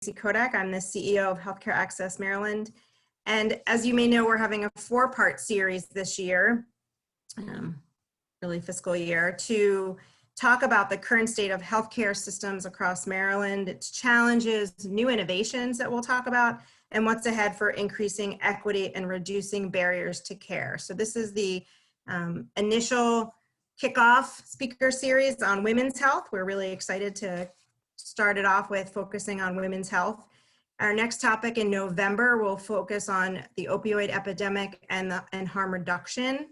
Kodak. I'm the CEO of Healthcare Access Maryland. And as you may know, we're having a 4-part series this year, really fiscal year, to talk about the current state of healthcare systems across Maryland, its challenges, new innovations that we'll talk about, and what's ahead for increasing equity and reducing barriers to care. So this is the initial kickoff speaker series on women's health. We're really excited to start it off with focusing on women's health. Our next topic in November will focus on the opioid epidemic and harm reduction.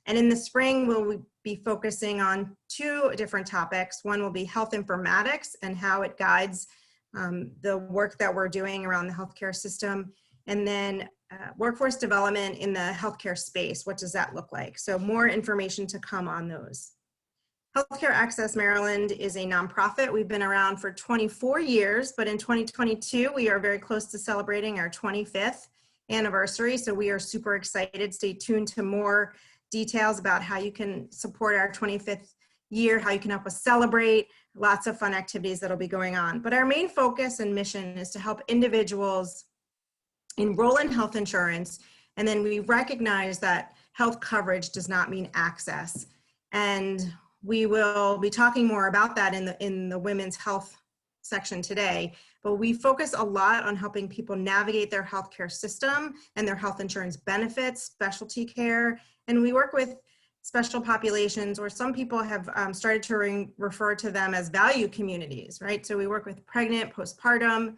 And in the spring, we'll be focusing on 2 different topics. One will be health informatics and how it guides the work that we're doing around the healthcare system. And then workforce development in the healthcare space. What does that look like? So more information to come on those. Healthcare Access Maryland is a nonprofit. We've been around for 24 years, but in 2022, we are very close to celebrating our 25th anniversary. So we are super excited. Stay tuned to more details about how you can support our 25th year, how you can help us celebrate, lots of fun activities that'll be going on. But our main focus and mission is to help individuals enroll in health insurance. And then we recognize that health coverage does not mean access. And we will be talking more about that in the women's health section today, but we focus a lot on helping people navigate their healthcare system and their health insurance benefits, specialty care, and we work with special populations, or some people have started to refer to them as value communities, right? So we work with pregnant, postpartum,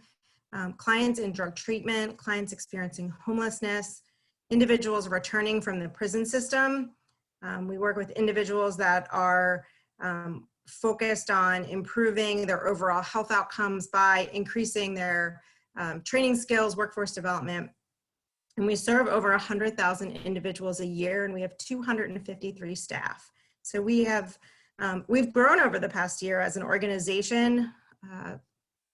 clients in drug treatment, clients experiencing homelessness, individuals returning from the prison system. We work with individuals that are focused on improving their overall health outcomes by increasing their training skills, workforce development. And we serve over 100,000 individuals a year, and we have 253 staff. So we've grown over the past year as an organization.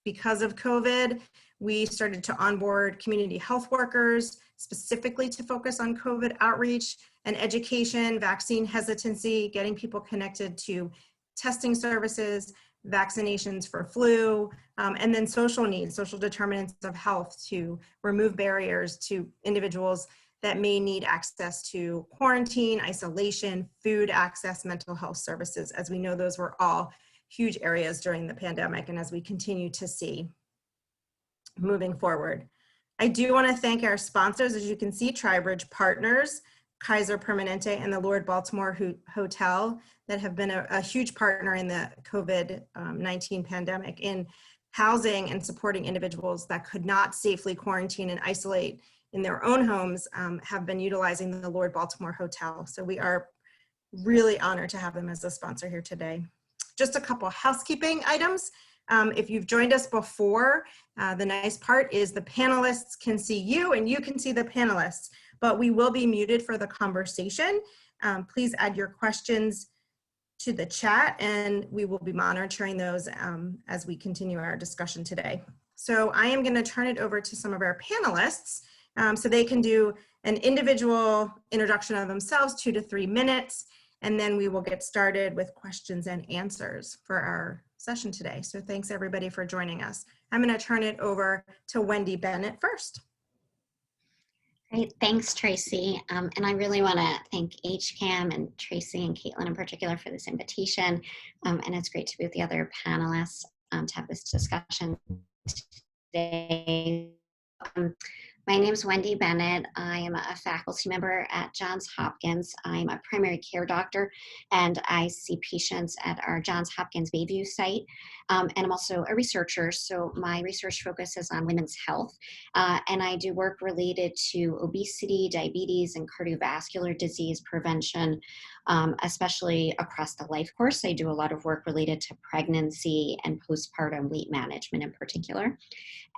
Because of COVID, we started to onboard community health workers specifically to focus on COVID outreach and education, vaccine hesitancy, getting people connected to testing services, vaccinations for flu, and then social needs, social determinants of health to remove barriers to individuals that may need access to quarantine, isolation, food access, mental health services. As we know, those were all huge areas during the pandemic and as we continue to see moving forward. I do want to thank our sponsors, as you can see, TriBridge Partners, Kaiser Permanente, and the Lord Baltimore Hotel that have been a huge partner in the COVID-19 pandemic in housing and supporting individuals that could not safely quarantine and isolate in their own homes, have been utilizing the Lord Baltimore Hotel. So we are really honored to have them as a sponsor here today. Just a couple housekeeping items. If you've joined us before, the nice part is the panelists can see you and you can see the panelists, but we will be muted for the conversation. Please add your questions to the chat and we will be monitoring those as we continue our discussion today. So I am going to turn it over to some of our panelists so they can do an individual introduction of themselves, 2 to 3 minutes, and then we will get started with questions and answers for our session today. So thanks everybody for joining us. I'm going to turn it over to Wendy Bennett first. Great, thanks Tracy. And I really want to thank HCAM and Tracy and Caitlin in particular for this invitation. And it's great to be with the other panelists to have this discussion today. My name is Wendy Bennett. I am a faculty member at Johns Hopkins. I'm a primary care doctor and I see patients at our Johns Hopkins Bayview site. And I'm also a researcher. So my research focuses on women's health. And I do work related to obesity, diabetes, and cardiovascular disease prevention, especially across the life course. I do a lot of work related to pregnancy and postpartum weight management in particular.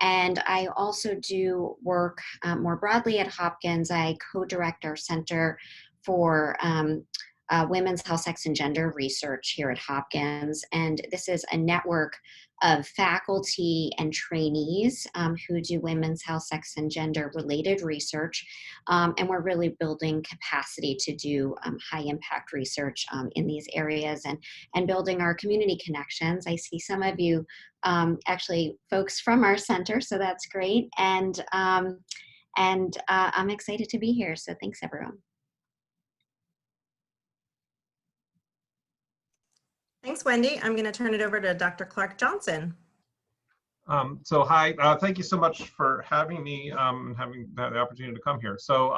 And I also do work more broadly at Hopkins. I co-direct our Center for women's health, sex, and gender research here at Hopkins. And this is a network of faculty and trainees who do women's health, sex, and gender related research. And we're really building capacity to do high impact research in these areas, and building our community connections. I see some of you, actually folks from our center, so that's great. And I'm excited to be here. So thanks, everyone. Thanks, Wendy. I'm going to turn it over to Dr. Clark Johnson. So hi, thank you so much for having me, having the opportunity to come here. So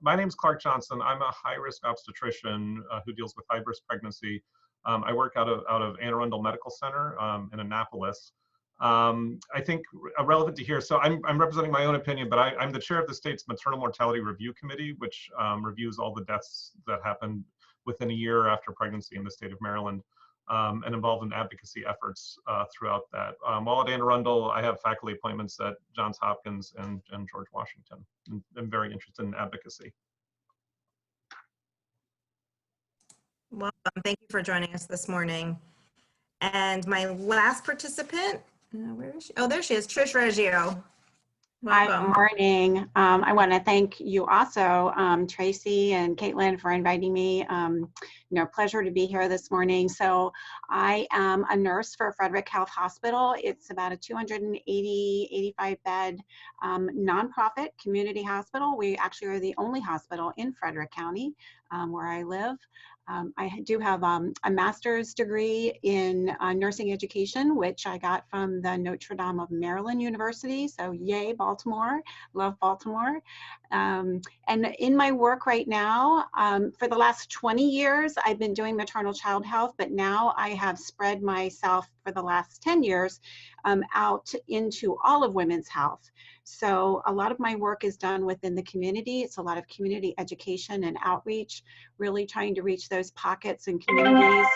my name is Clark Johnson. I'm a high-risk obstetrician who deals with high-risk pregnancy. I work out of Anne Arundel Medical Center in Annapolis. I think relevant to here, so I'm representing my own opinion, but I'm the chair of the state's Maternal Mortality Review Committee, which reviews all the deaths that happened within a year after pregnancy in the state of Maryland. And involved in advocacy efforts throughout that. While at Anne Arundel, I have faculty appointments at Johns Hopkins and George Washington. And I'm very interested in advocacy. Welcome. Thank you for joining us this morning. And my last participant, where is she? Oh, there she is, Trish Reggio. Welcome. Good morning. I want to thank you also, Tracy and Caitlin, for inviting me. Pleasure to be here this morning. So I am a nurse for Frederick Health Hospital. It's about a 85 bed nonprofit community hospital. We actually are the only hospital in Frederick County where I live. I do have a master's degree in nursing education, which I got from the Notre Dame of Maryland University. So yay, Baltimore, love Baltimore. And in my work right now, for the last 20 years, I've been doing maternal child health, but now I have spread myself for the last 10 years out into all of women's health. So a lot of my work is done within the community. It's a lot of community education and outreach, really trying to reach those pockets and communities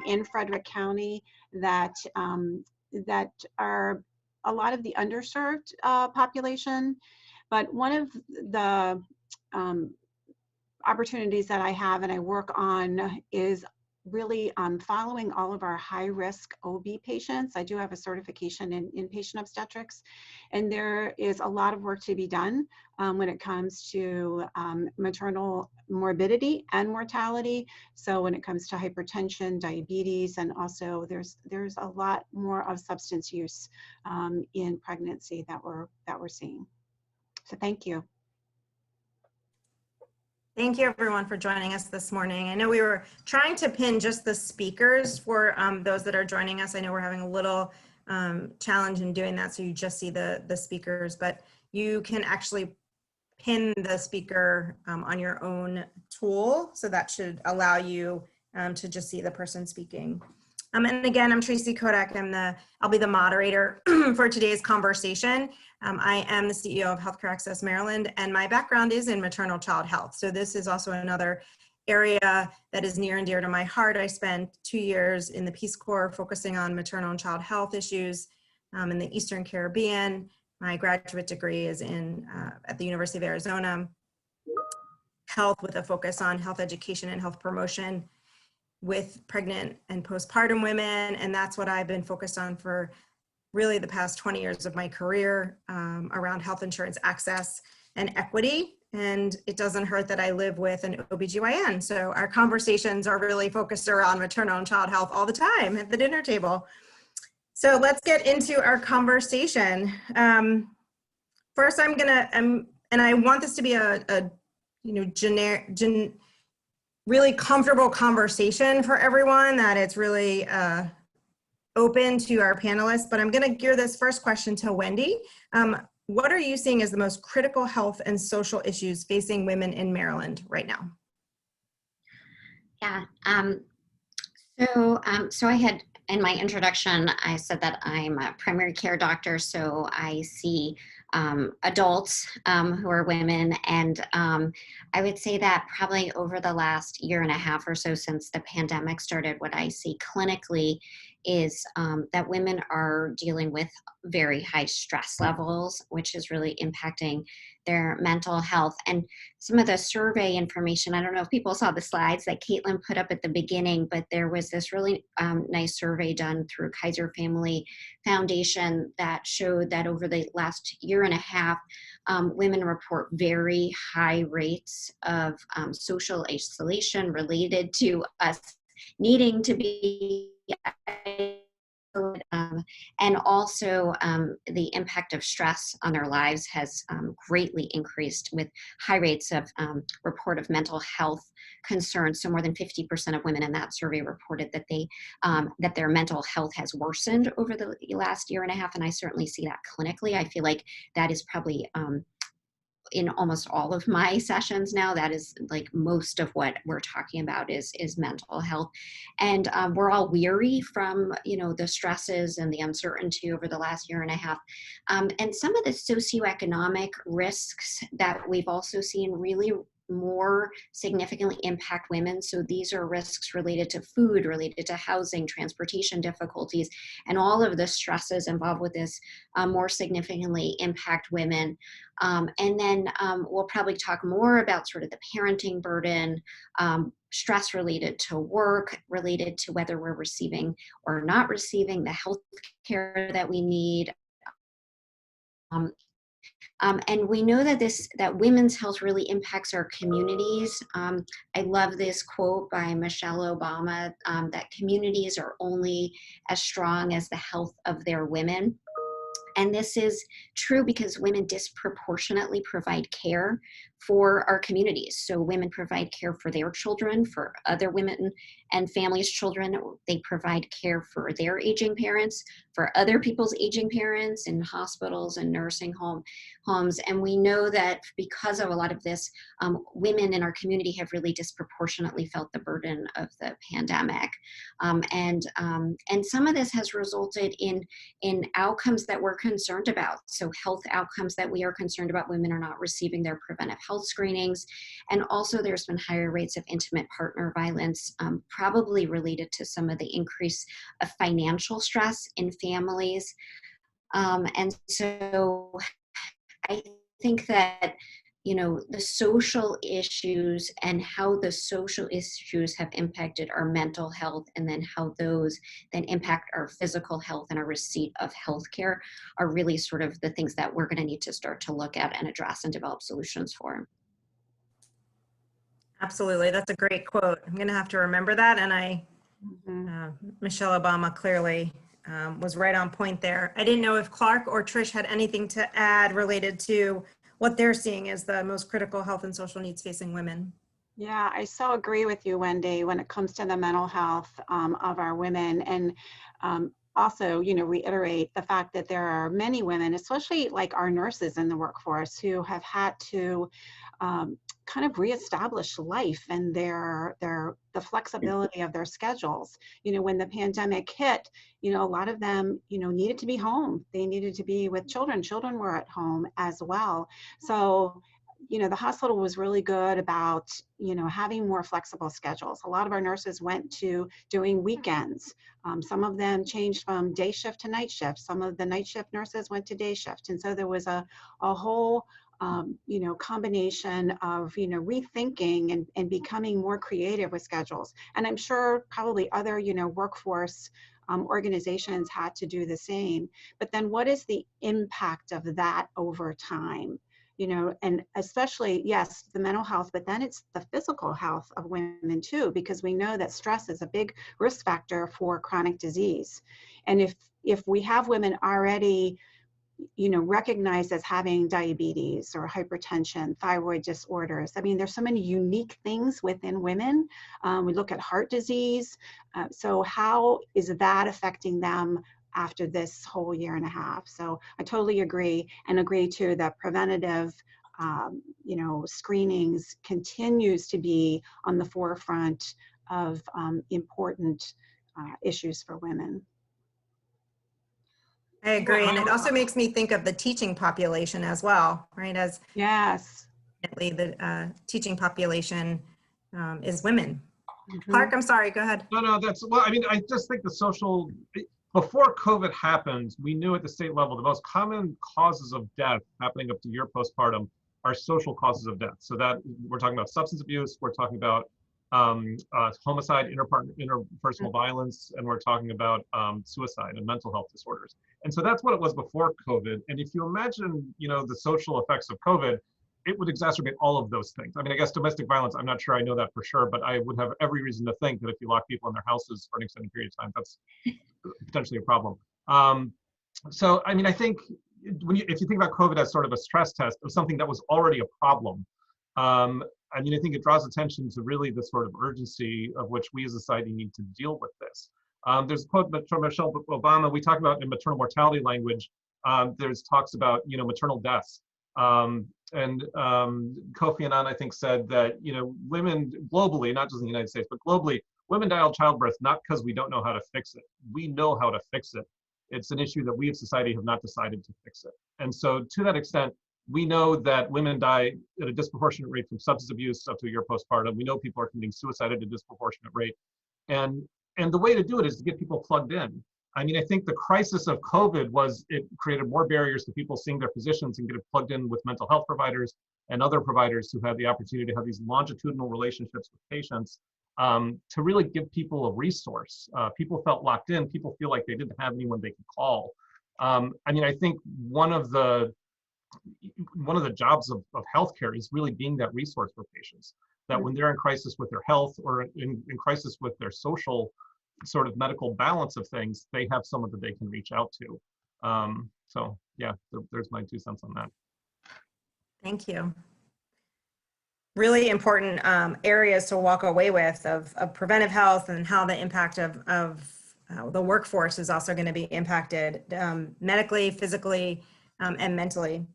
in Frederick County that are a lot of the underserved population. But one of the opportunities that I have and I work on is really following all of our high-risk OB patients. I do have a certification in inpatient obstetrics, and there is a lot of work to be done when it comes to maternal morbidity and mortality. So when it comes to hypertension, diabetes, and also there's a lot more of substance use in pregnancy that we're seeing. So thank you. Thank you everyone for joining us this morning. I know we were trying to pin just the speakers for those that are joining us. I know we're having a little challenge in doing that, so you just see the speakers, but you can actually pin the speaker on your own tool. So that should allow you to just see the person speaking. And again, I'm Tracy Kodak. I'll be the moderator for today's conversation. I am the CEO of Healthcare Access Maryland, and my background is in maternal child health. So this is also another area that is near and dear to my heart. I spent 2 years in the Peace Corps focusing on maternal and child health issues in the Eastern Caribbean. My graduate degree is at the University of Arizona, health with a focus on health education and health promotion with pregnant and postpartum women. And that's what I've been focused on for really the past 20 years of my career around health insurance access and equity. And it doesn't hurt that I live with an OBGYN. So our conversations are really focused around maternal and child health all the time at the dinner table. So let's get into our conversation. First, and I want this to be a really comfortable conversation for everyone, that it's really open to our panelists, but I'm gonna gear this first question to Wendy. What are you seeing as the most critical health and social issues facing women in Maryland right now? Yeah, so I had, in my introduction, I said that I'm a primary care doctor, so I see adults who are women, and I would say that probably over the last year and a half or so since the pandemic started, what I see clinically is that women are dealing with very high stress levels, which is really impacting their mental health. And some of the survey information, I don't know if people saw the slides that Caitlin put up at the beginning, but there was this really nice survey done through Kaiser Family Foundation that showed that over the last year and a half, women report very high rates of social isolation related to us needing to be and also the impact of stress on their lives has greatly increased, with high rates of report of mental health concerns. So more than 50% of women in that survey reported that that their mental health has worsened over the last year and a half, and I certainly see that clinically. I feel like that is probably in almost all of my sessions now, that is like most of what we're talking about is mental health. And we're all weary from, the stresses and the uncertainty over the last year and a half. And some of the socioeconomic risks that we've also seen really more significantly impact women. So these are risks related to food, related to housing, transportation difficulties, and all of the stresses involved with this more significantly impact women. And then we'll probably talk more about sort of the parenting burden, stress related to work, related to whether we're receiving or not receiving the health care that we need. And we know that women's health really impacts our communities. I love this quote by Michelle Obama, that communities are only as strong as the health of their women. And this is true because women disproportionately provide care for our communities. So women provide care for their children, for other women and families' children. They provide care for their aging parents, for other people's aging parents in hospitals and nursing homes. And we know that because of a lot of this, women in our community have really disproportionately felt the burden of the pandemic. And some of this has resulted in outcomes that we're concerned about. So health outcomes that we are concerned about. Women are not receiving their preventive health screenings. And also there's been higher rates of intimate partner violence, probably related to some of the increase of financial stress in families. And so I think that, the social issues and how the social issues have impacted our mental health, and then how those then impact our physical health and our receipt of healthcare are really sort of the things that we're going to need to start to look at and address and develop solutions for. Absolutely. That's a great quote. I'm going to have to remember that. And Michelle Obama clearly was right on point there. I didn't know if Clark or Trish had anything to add related to what they're seeing as the most critical health and social needs facing women. Yeah, I so agree with you, Wendy, when it comes to the mental health of our women. And also, reiterate the fact that there are many women, especially like our nurses in the workforce, who have had to kind of reestablish life and the flexibility of their schedules. When the pandemic hit, a lot of them, needed to be home. They needed to be with children. Children were at home as well. So, the hospital was really good about, having more flexible schedules. A lot of our nurses went to doing weekends. Some of them changed from day shift to night shift. Some of the night shift nurses went to day shift. And so there was a whole combination of, rethinking and becoming more creative with schedules. And I'm sure probably other, workforce organizations had to do the same. But then what is the impact of that over time? And especially, yes, the mental health, but then it's the physical health of women too, because we know that stress is a big risk factor for chronic disease. And if we have women already recognized as having diabetes or hypertension, thyroid disorders. I mean, there's so many unique things within women. We look at heart disease. So how is that affecting them after this whole year and a half? So I totally agree, and agree too that preventative screenings continues to be on the forefront of important issues for women. I agree. And it also makes me think of the teaching population as well, right? As yes, the teaching population is women. Clark, I'm sorry, go ahead. No, that's, well, I mean, I just think before COVID happened, we knew at the state level, the most common causes of death happening up to year postpartum are social causes of death. So that we're talking about substance abuse, we're talking about homicide, interpersonal violence, and we're talking about suicide and mental health disorders. And so that's what it was before COVID. And if you imagine, the social effects of COVID, it would exacerbate all of those things. I mean, I guess domestic violence, I'm not sure I know that for sure, but I would have every reason to think that if you lock people in their houses for an extended period of time, that's potentially a problem. So, I mean, I think if you think about COVID as sort of a stress test of something that was already a problem, I mean, I think it draws attention to really the sort of urgency of which we as a society need to deal with this. There's a quote from Michelle Obama. We talk about in maternal mortality language. There's talks about, maternal deaths. And Kofi Annan, I think, said that, women globally, not just in the United States, but globally, women die of childbirth not because we don't know how to fix it. We know how to fix it. It's an issue that we as society have not decided to fix it. And so to that extent, we know that women die at a disproportionate rate from substance abuse up to a year postpartum. We know people are committing suicide at a disproportionate rate. And the way to do it is to get people plugged in. I mean, I think the crisis of COVID it created more barriers to people seeing their physicians and getting plugged in with mental health providers and other providers who had the opportunity to have these longitudinal relationships with patients to really give people a resource. People felt locked in. People feel like they didn't have anyone they could call. I mean, I think one of the jobs of healthcare is really being that resource for patients, that when they're in crisis with their health or in crisis with their social sort of medical balance of things, they have someone that they can reach out to. So yeah, there's my 2 cents on that. Thank you. Really important areas to walk away with of preventive health and how the impact of the workforce is also going to be impacted medically, physically, and mentally.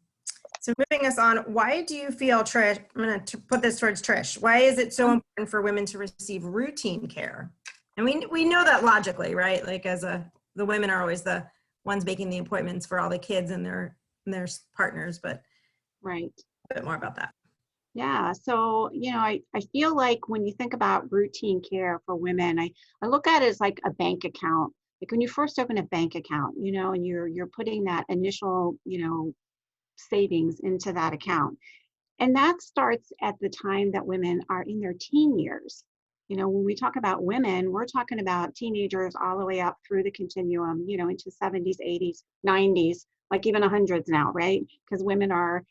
So moving us on, why do you feel, Trish, I'm going to put this towards Trish, why is it so important for women to receive routine care? And we know that logically, right? Like the women are always the ones making the appointments for all the kids and their partners, but right. A bit more about that. Yeah, so, I feel like when you think about routine care for women, I look at it as like a bank account. Like when you first open a bank account, and you're putting that initial, savings into that account. And that starts at the time that women are in their teen years. When we talk about women, we're talking about teenagers all the way up through the continuum, into 70s, 80s, 90s, like even 100s now, right? Because women are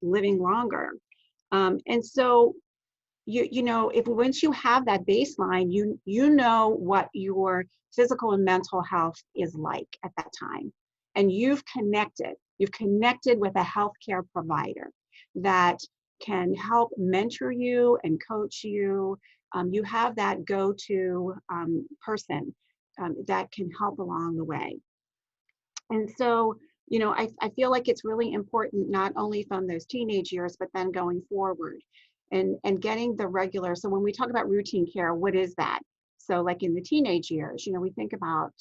living longer. And so, if once you have that baseline, you know what your physical and mental health is like at that time. And you've connected with a healthcare provider that can help mentor you and coach you. You have that go-to person that can help along the way. And so, I feel like it's really important, not only from those teenage years, but then going forward and getting the regular. So when we talk about routine care, what is that? So like in the teenage years, we think about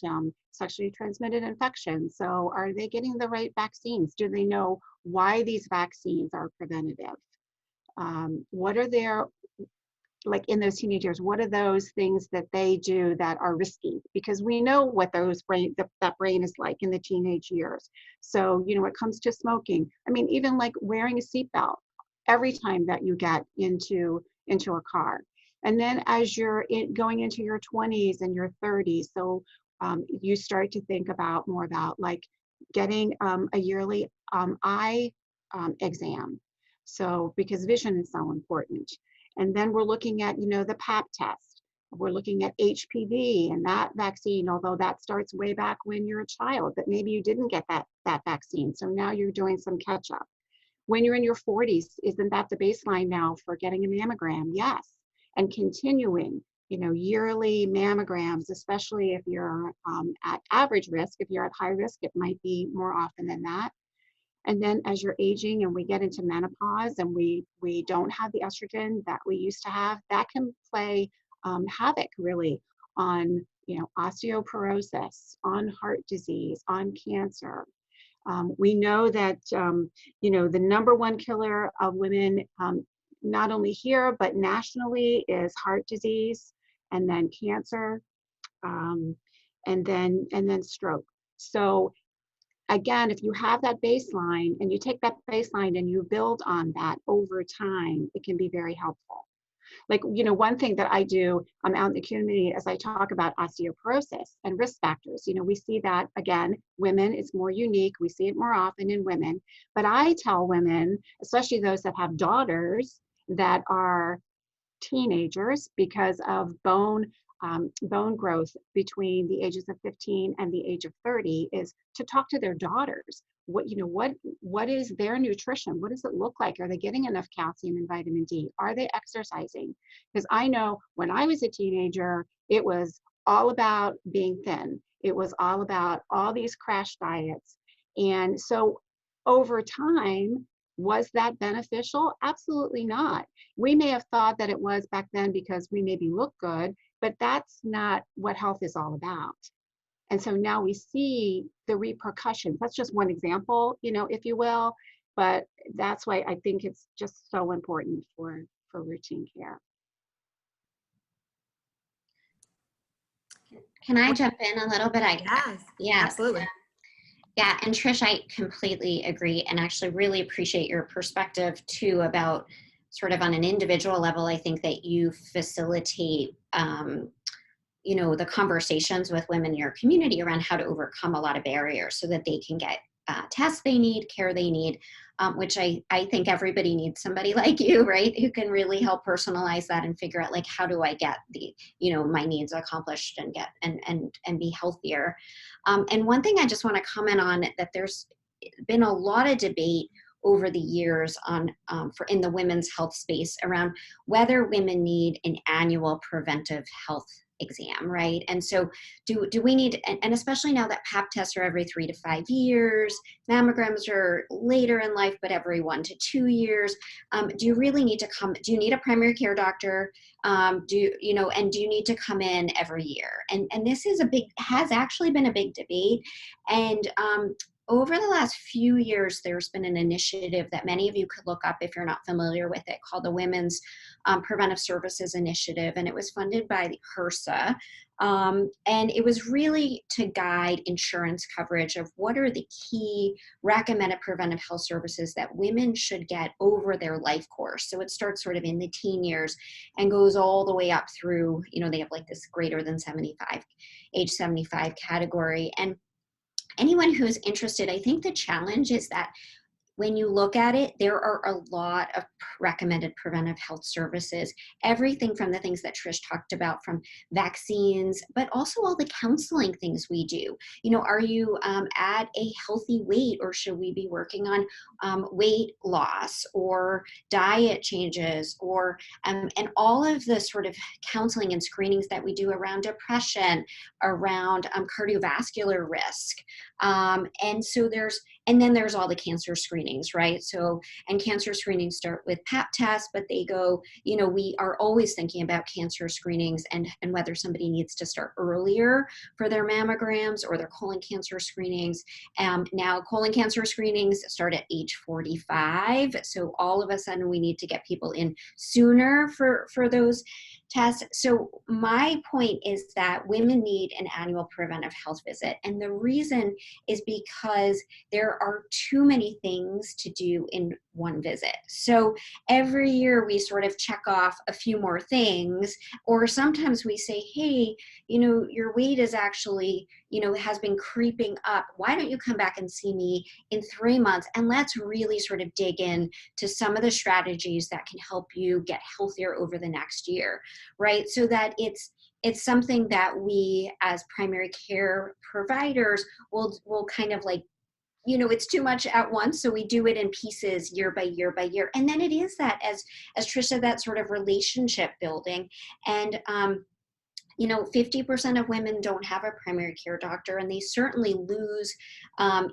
sexually transmitted infections. So are they getting the right vaccines? Do they know why these vaccines are preventative? What are their, like in those teenage years, what are those things that they do that are risky? Because we know what that brain is like in the teenage years. So, when it comes to smoking, I mean, even like wearing a seatbelt every time that you get into a car. And then as you're going into your 20s and your 30s, so you start to think more about like getting a yearly eye exam. So because vision is so important. And then we're looking at, the Pap test. We're looking at HPV and that vaccine, although that starts way back when you're a child, but maybe you didn't get that vaccine. So now you're doing some catch up. When you're in your 40s, isn't that the baseline now for getting a mammogram? Yes. And continuing, yearly mammograms, especially if you're at average risk. If you're at high risk, it might be more often than that. And then as you're aging and we get into menopause and we don't have the estrogen that we used to have, that can play havoc really on, osteoporosis, on heart disease, on cancer. We know that, the number one killer of women not only here, but nationally is heart disease, and then cancer, and then stroke. So again, if you have that baseline and you take that baseline and you build on that over time, it can be very helpful. Like, one thing that I do out in the community as I talk about osteoporosis and risk factors, we see that, again, women, it's more unique. We see it more often in women. But I tell women, especially those that have daughters that are teenagers because of bone growth between the ages of 15 and the age of 30, is to talk to their daughters. What is their nutrition? What does it look like? Are they getting enough calcium and vitamin D? Are they exercising? Because I know when I was a teenager, it was all about being thin. It was all about all these crash diets. And so over time, was that beneficial? Absolutely not. We may have thought that it was back then because we maybe look good, but that's not what health is all about. And so now we see the repercussions. That's just one example, if you will, but that's why I think it's just so important for routine care. Can I jump in a little bit? Yes, Yeah. absolutely. Yeah, and Trish, I completely agree, and actually really appreciate your perspective too about sort of on an individual level. I think that you facilitate the conversations with women in your community around how to overcome a lot of barriers so that they can get tests they need, care they need, which I think everybody needs somebody like you, right, who can really help personalize that and figure out, like, how do I get the, my needs accomplished and get and be healthier. And one thing I just want to comment on, that there's been a lot of debate over the years on in the women's health space around whether women need an annual preventive health exam, right? And so do we need, and especially now that pap tests are every 3 to 5 years, mammograms are later in life, but every 1 to 2 years, do you really need to do you need a primary care doctor? Do you need to come in every year? And this is has actually been a big debate. And over the last few years, there's been an initiative that many of you could look up if you're not familiar with it, called the Women's Preventive Services Initiative, and it was funded by HRSA. And it was really to guide insurance coverage of what are the key recommended preventive health services that women should get over their life course. So it starts sort of in the teen years and goes all the way up through, they have like this greater than 75, age 75 category. And anyone who is interested, I think the challenge is that when you look at it, there are a lot of recommended preventive health services, everything from the things that Trish talked about, from vaccines, but also all the counseling things we do. Are you at a healthy weight, or should we be working on weight loss or diet changes, or and all of the sort of counseling and screenings that we do around depression, around cardiovascular risk. And then there's all the cancer screenings, right? So, and cancer screenings start with pap tests, but they go, we are always thinking about cancer screenings and whether somebody needs to start earlier for their mammograms or their colon cancer screenings. Now, colon cancer screenings start at age 45. So all of a sudden we need to get people in sooner for those tests. So my point is that women need an annual preventive health visit. And the reason is because there are too many things to do in one visit. So every year we sort of check off a few more things, or sometimes we say, hey, your weight is actually, has been creeping up. Why don't you come back and see me in 3 months? And let's really sort of dig in to some of the strategies that can help you get healthier over the next year, right? So that it's something that we as primary care providers will kind of like, it's too much at once. So we do it in pieces, year by year by year. And then it is that, as Trish said, that sort of relationship building. And 50% of women don't have a primary care doctor, and they certainly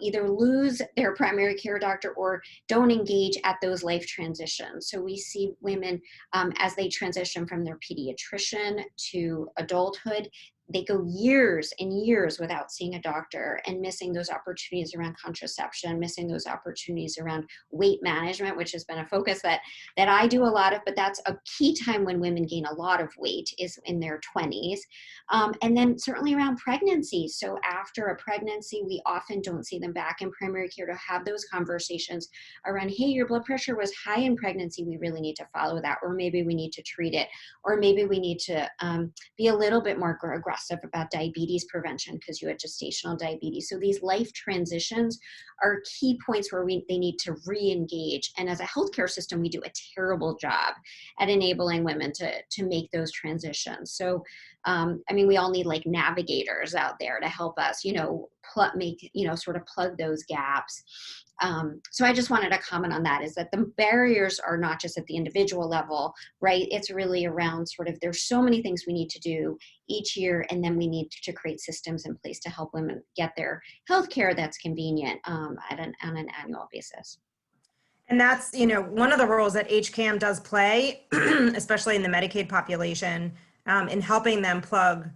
either lose their primary care doctor or don't engage at those life transitions. So we see women as they transition from their pediatrician to adulthood, they go years and years without seeing a doctor and missing those opportunities around contraception, missing those opportunities around weight management, which has been a focus that I do a lot of, but that's a key time when women gain a lot of weight is in their 20s. And then certainly around pregnancy. So after a pregnancy, we often don't see them back in primary care to have those conversations around, hey, your blood pressure was high in pregnancy. We really need to follow that, or maybe we need to treat it, or maybe we need to be a little bit more aggressive about diabetes prevention because you had gestational diabetes. So these life transitions are key points where they need to re-engage. And as a healthcare system, we do a terrible job at enabling women to make those transitions. So, I mean, we all need like navigators out there to help us, sort of plug those gaps. So I just wanted to comment on that, is that the barriers are not just at the individual level, right? It's really around sort of, there's so many things we need to do each year, and then we need to create systems in place to help women get their healthcare that's convenient on an annual basis. And that's, one of the roles that HCAM does play, especially in the Medicaid population, in helping them plug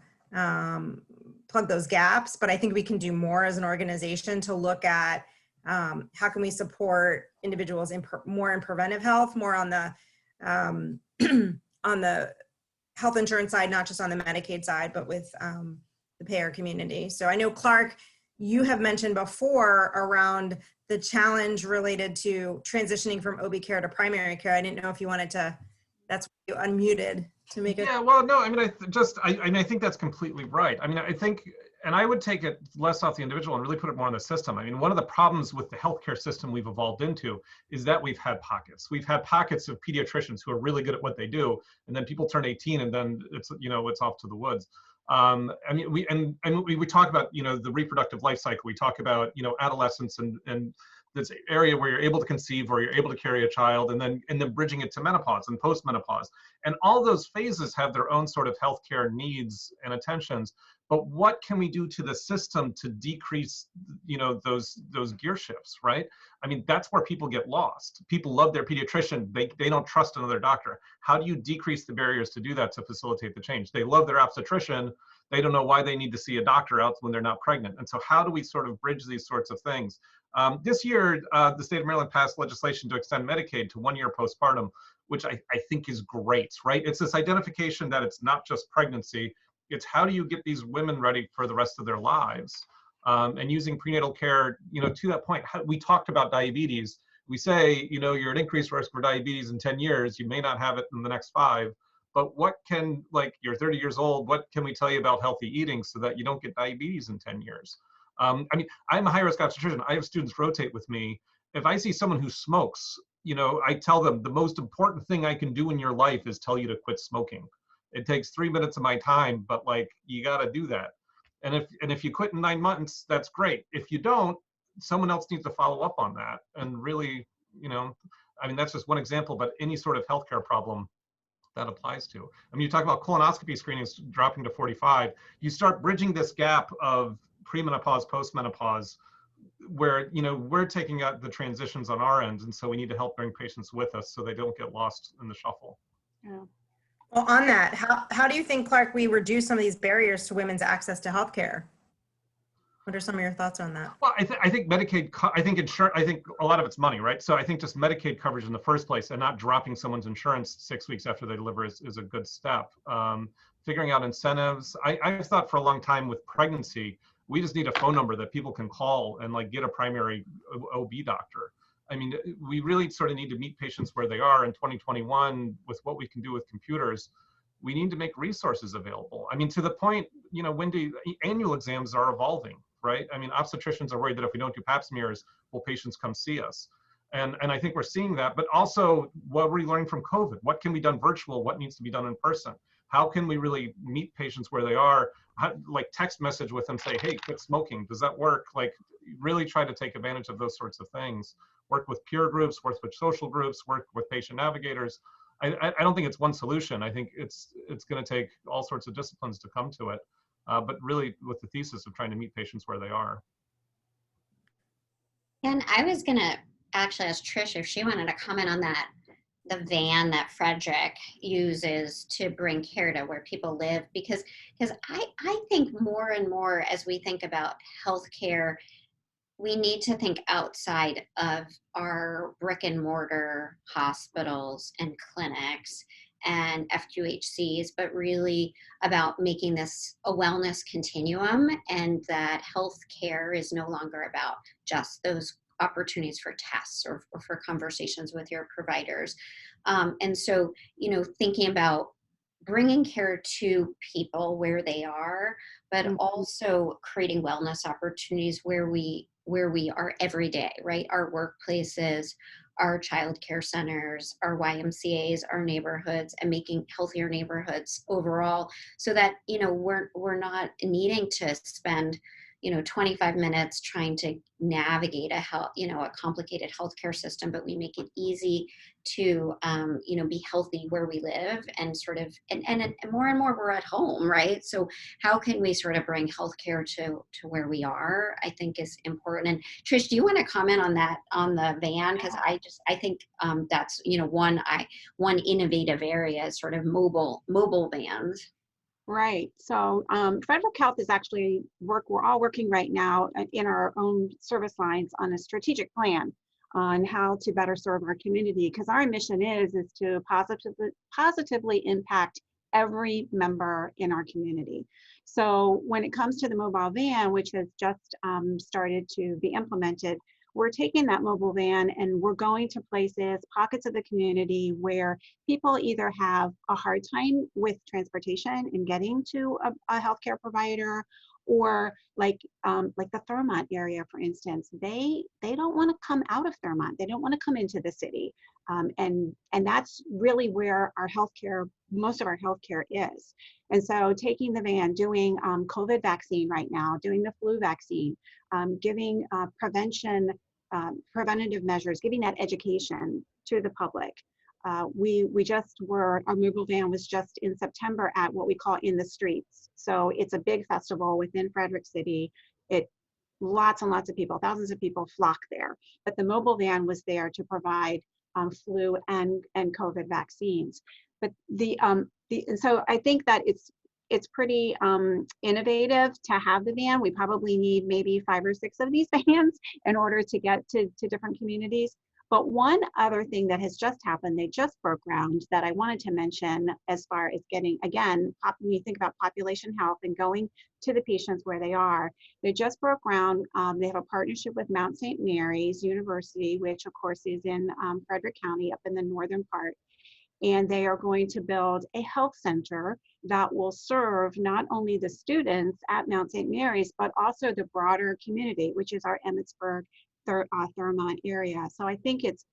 those gaps. But I think we can do more as an organization to look at how can we support individuals more in preventive health, more on the on the health insurance side, not just on the Medicaid side, but with the payer community. So I know, Clark, you have mentioned before around the challenge related to transitioning from OB care to primary care. I didn't know if you wanted to, that's why you unmuted to make it. Yeah, well, no, I mean, I think that's completely right. I mean, I think, and I would take it less off the individual and really put it more on the system. I mean, one of the problems with the healthcare system we've evolved into is that we've had pockets. We've had pockets of pediatricians who are really good at what they do, and then people turn 18 and then it's off to the woods. I mean, we talk about, the reproductive life cycle. We talk about, adolescence and this area where you're able to conceive or you're able to carry a child, and then bridging it to menopause and postmenopause. And all those phases have their own sort of healthcare needs and attentions. But what can we do to the system to decrease, those gear shifts, right? I mean, that's where people get lost. People love their pediatrician. They don't trust another doctor. How do you decrease the barriers to do that to facilitate the change? They love their obstetrician. They don't know why they need to see a doctor out when they're not pregnant. And so how do we sort of bridge these sorts of things? This year, the state of Maryland passed legislation to extend Medicaid to 1 year postpartum, which I think is great, right? It's this identification that it's not just pregnancy. It's how do you get these women ready for the rest of their lives? And using prenatal care, to that point, we talked about diabetes. We say, you're at increased risk for diabetes in 10 years. You may not have it in the next 5. But what can, you're 30 years old, what can we tell you about healthy eating so that you don't get diabetes in 10 years? I mean, I'm a high-risk obstetrician. I have students rotate with me. If I see someone who smokes, I tell them the most important thing I can do in your life is tell you to quit smoking. It takes 3 minutes of my time, but you got to do that. And if you quit in 9 months, that's great. If you don't, someone else needs to follow up on that. And really, I mean, that's just one example, but any sort of healthcare problem that applies to. I mean, you talk about colonoscopy screenings dropping to 45. You start bridging this gap of premenopause, postmenopause, where we're taking out the transitions on our end, and so we need to help bring patients with us so they don't get lost in the shuffle. Yeah. Well, on that, how do you think, Clark, we reduce some of these barriers to women's access to healthcare? What are some of your thoughts on that? Well, I think Medicaid, I think a lot of it's money, right? So I think just Medicaid coverage in the first place and not dropping someone's insurance 6 weeks after they deliver is a good step. Figuring out incentives. I've thought for a long time with pregnancy, we just need a phone number that people can call and get a primary OB doctor. I mean, we really sort of need to meet patients where they are in 2021 with what we can do with computers. We need to make resources available. I mean, to the point, Wendy, annual exams are evolving, right? I mean, obstetricians are worried that if we don't do pap smears, will patients come see us? And I think we're seeing that, but also what we're learning from COVID. What can be done virtual? What needs to be done in person? How can we really meet patients where they are? Text message with them, say, hey, quit smoking. Does that work? Really try to take advantage of those sorts of things. Work with peer groups, work with social groups, work with patient navigators. I don't think it's one solution. I think it's going to take all sorts of disciplines to come to it, but really with the thesis of trying to meet patients where they are. And I was going to actually ask Trish if she wanted to comment on that. the van that Frederick uses to bring care to where people live, because I think more and more as we think about healthcare, we need to think outside of our brick and mortar hospitals and clinics and FQHCs, but really about making this a wellness continuum, and that healthcare is no longer about just those opportunities for tests or for conversations with your providers. And so, you know, thinking about bringing care to people where they are, but also creating wellness opportunities where we are every day, right? Our workplaces, our child care centers, our YMCAs, our neighborhoods, and making healthier neighborhoods overall, so that, you know, we're not needing to spend, you know, 25 minutes trying to navigate a complicated healthcare system, but we make it easy to, you know, be healthy where we live, and sort of, and more and more we're at home, right? So how can we sort of bring healthcare to where we are, I think is important. And Trish, do you want to comment on that, on the van? Because I think that's, you know, one innovative area is sort of mobile vans. Right. So Frederick Health is actually we're all working right now in our own service lines on a strategic plan on how to better serve our community, because our mission is to positively impact every member in our community. So when it comes to the mobile van, which has just started to be implemented, we're taking that mobile van and we're going to places, pockets of the community where people either have a hard time with transportation and getting to a healthcare provider, or like the Thurmont area, for instance, they don't want to come out of Thurmont. They don't want to come into the city. And that's really where our healthcare, most of our healthcare is. And so taking the van, doing COVID vaccine right now, doing the flu vaccine, giving preventative measures, giving that education to the public. Our mobile van was just in September at what we call In the Streets. So it's a big festival within Frederick City. Lots and lots of people, thousands of people flock there. But the mobile van was there to provide flu and COVID vaccines. But so I think that it's pretty innovative to have the van. We probably need maybe 5 or 6 of these vans in order to get to different communities. But one other thing that has just happened, they just broke ground, that I wanted to mention as far as getting, again, when you think about population health and going to the patients where they are, they just broke ground. They have a partnership with Mount St. Mary's University, which of course is in Frederick County up in the northern part. And they are going to build a health center that will serve not only the students at Mount St. Mary's, but also the broader community, which is our Emmitsburg, Thurmont area. So I think it's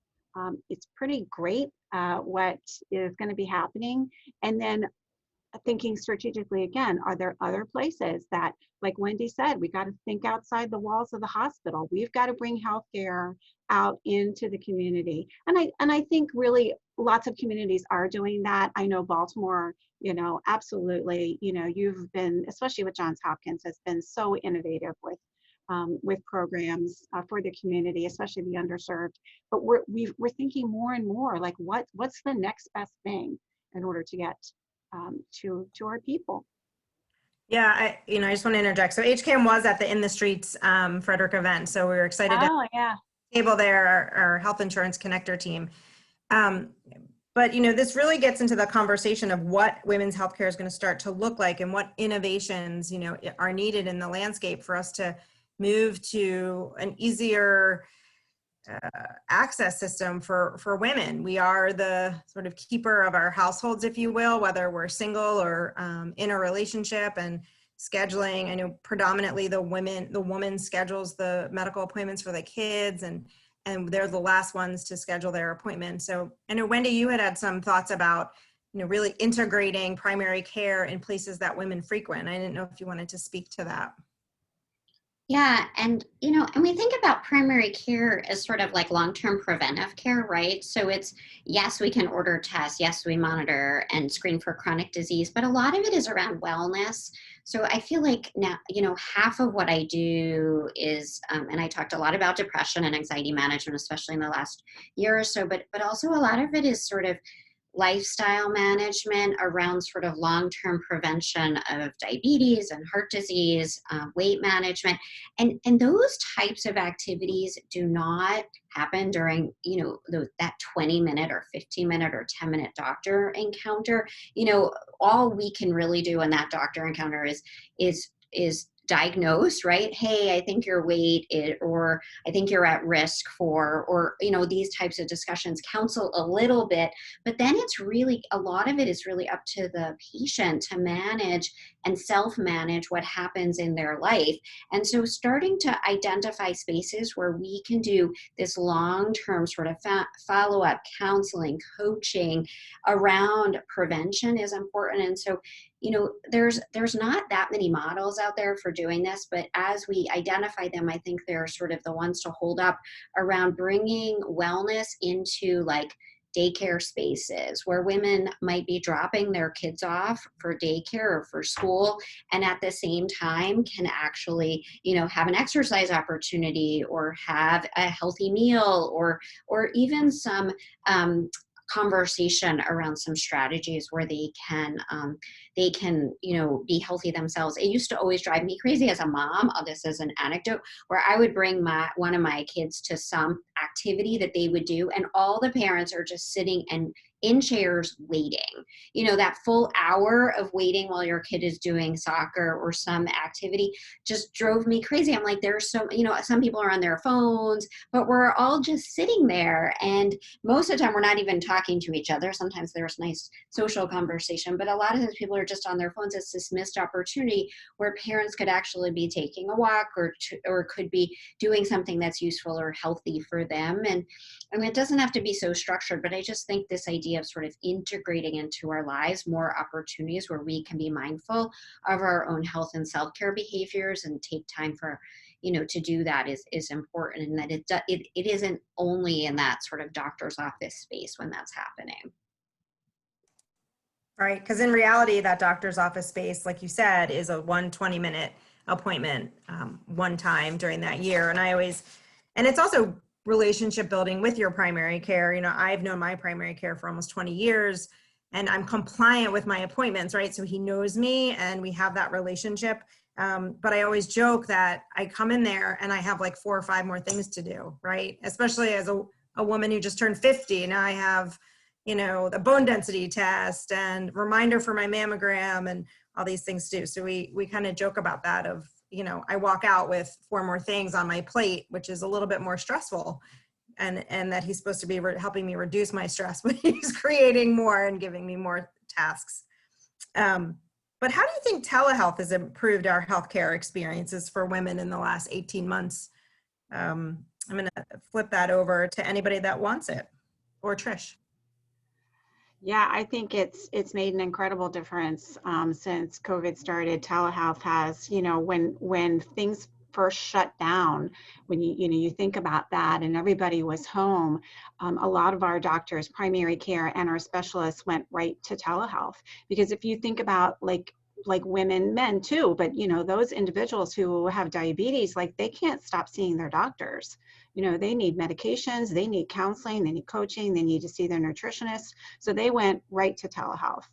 pretty great what is going to be happening. And then thinking strategically again, are there other places that, like Wendy said, we got to think outside the walls of the hospital. We've got to bring healthcare out into the community. And I think really lots of communities are doing that. I know Baltimore, you know, absolutely, you know, you've been, especially with Johns Hopkins, has been so innovative with programs for the community, especially the underserved. But we're thinking more and more like what's the next best thing in order to get to our people. Yeah, I just want to interject. So HCAM was at the In the Streets Frederick event, so we were excited to table there our health insurance connector team. But this really gets into the conversation of what women's healthcare is going to start to look like, and what innovations are needed in the landscape for us to move to an easier access system for women. We are the sort of keeper of our households, if you will, whether we're single or in a relationship, and scheduling. I know predominantly the woman schedules the medical appointments for the kids, and they're the last ones to schedule their appointments. So I know, Wendy, you had some thoughts about really integrating primary care in places that women frequent. I didn't know if you wanted to speak to that. Yeah, and and we think about primary care as sort of like long-term preventive care, right? So it's yes, we can order tests, yes, we monitor and screen for chronic disease, but a lot of it is around wellness. So I feel like now, half of what I do is, and I talked a lot about depression and anxiety management, especially in the last year or so, but also a lot of it is sort of lifestyle management around sort of long-term prevention of diabetes and heart disease, weight management, and those types of activities do not happen during that 20-minute or 15-minute or 10-minute doctor encounter. All we can really do in that doctor encounter is diagnose, right? Hey, I think your weight or I think you're at risk for, or these types of discussions, counsel a little bit, but then it's really, a lot of it is really up to the patient to manage and self-manage what happens in their life. And so starting to identify spaces where we can do this long-term sort of follow-up counseling, coaching around prevention is important. And so there's not that many models out there for doing this, but as we identify them, I think they're sort of the ones to hold up around bringing wellness into like daycare spaces where women might be dropping their kids off for daycare or for school, and at the same time can actually have an exercise opportunity or have a healthy meal or even some conversation around some strategies where they can be healthy themselves. It used to always drive me crazy as a mom, this is an anecdote, where I would bring one of my kids to some activity that they would do, and all the parents are just sitting and in chairs waiting. That full hour of waiting while your kid is doing soccer or some activity just drove me crazy. I'm like, there's some people are on their phones, but we're all just sitting there, and most of the time we're not even talking to each other. Sometimes there's nice social conversation, but a lot of times people are just on their phones. It's this missed opportunity where parents could actually be taking a walk or could be doing something that's useful or healthy for them. And I mean, it doesn't have to be so structured, but I just think this idea of sort of integrating into our lives more opportunities where we can be mindful of our own health and self-care behaviors and take time for to do that is important, and that it isn't only in that sort of doctor's office space when that's happening. Right, because in reality, that doctor's office space, like you said, is a 20-minute appointment one time during that year. And it's also relationship building with your primary care. I've known my primary care for almost 20 years, and I'm compliant with my appointments, right? So he knows me and we have that relationship. But I always joke that I come in there and I have like 4 or 5 more things to do, right? Especially as a woman who just turned 50. And I have the bone density test and reminder for my mammogram and all these things too. So we kind of joke about that of, I walk out with 4 more things on my plate, which is a little bit more stressful, and that he's supposed to be helping me reduce my stress, but he's creating more and giving me more tasks. But how do you think telehealth has improved our healthcare experiences for women in the last 18 months? I'm going to flip that over to anybody that wants it, or Trish. Yeah, I think it's made an incredible difference since COVID started. Telehealth has, when things first shut down, when you think about that and everybody was home, a lot of our doctors, primary care, and our specialists went right to telehealth. Because if you think about like women, men too, but those individuals who have diabetes, like they can't stop seeing their doctors. They need medications, they need counseling, they need coaching, they need to see their nutritionist. So they went right to telehealth.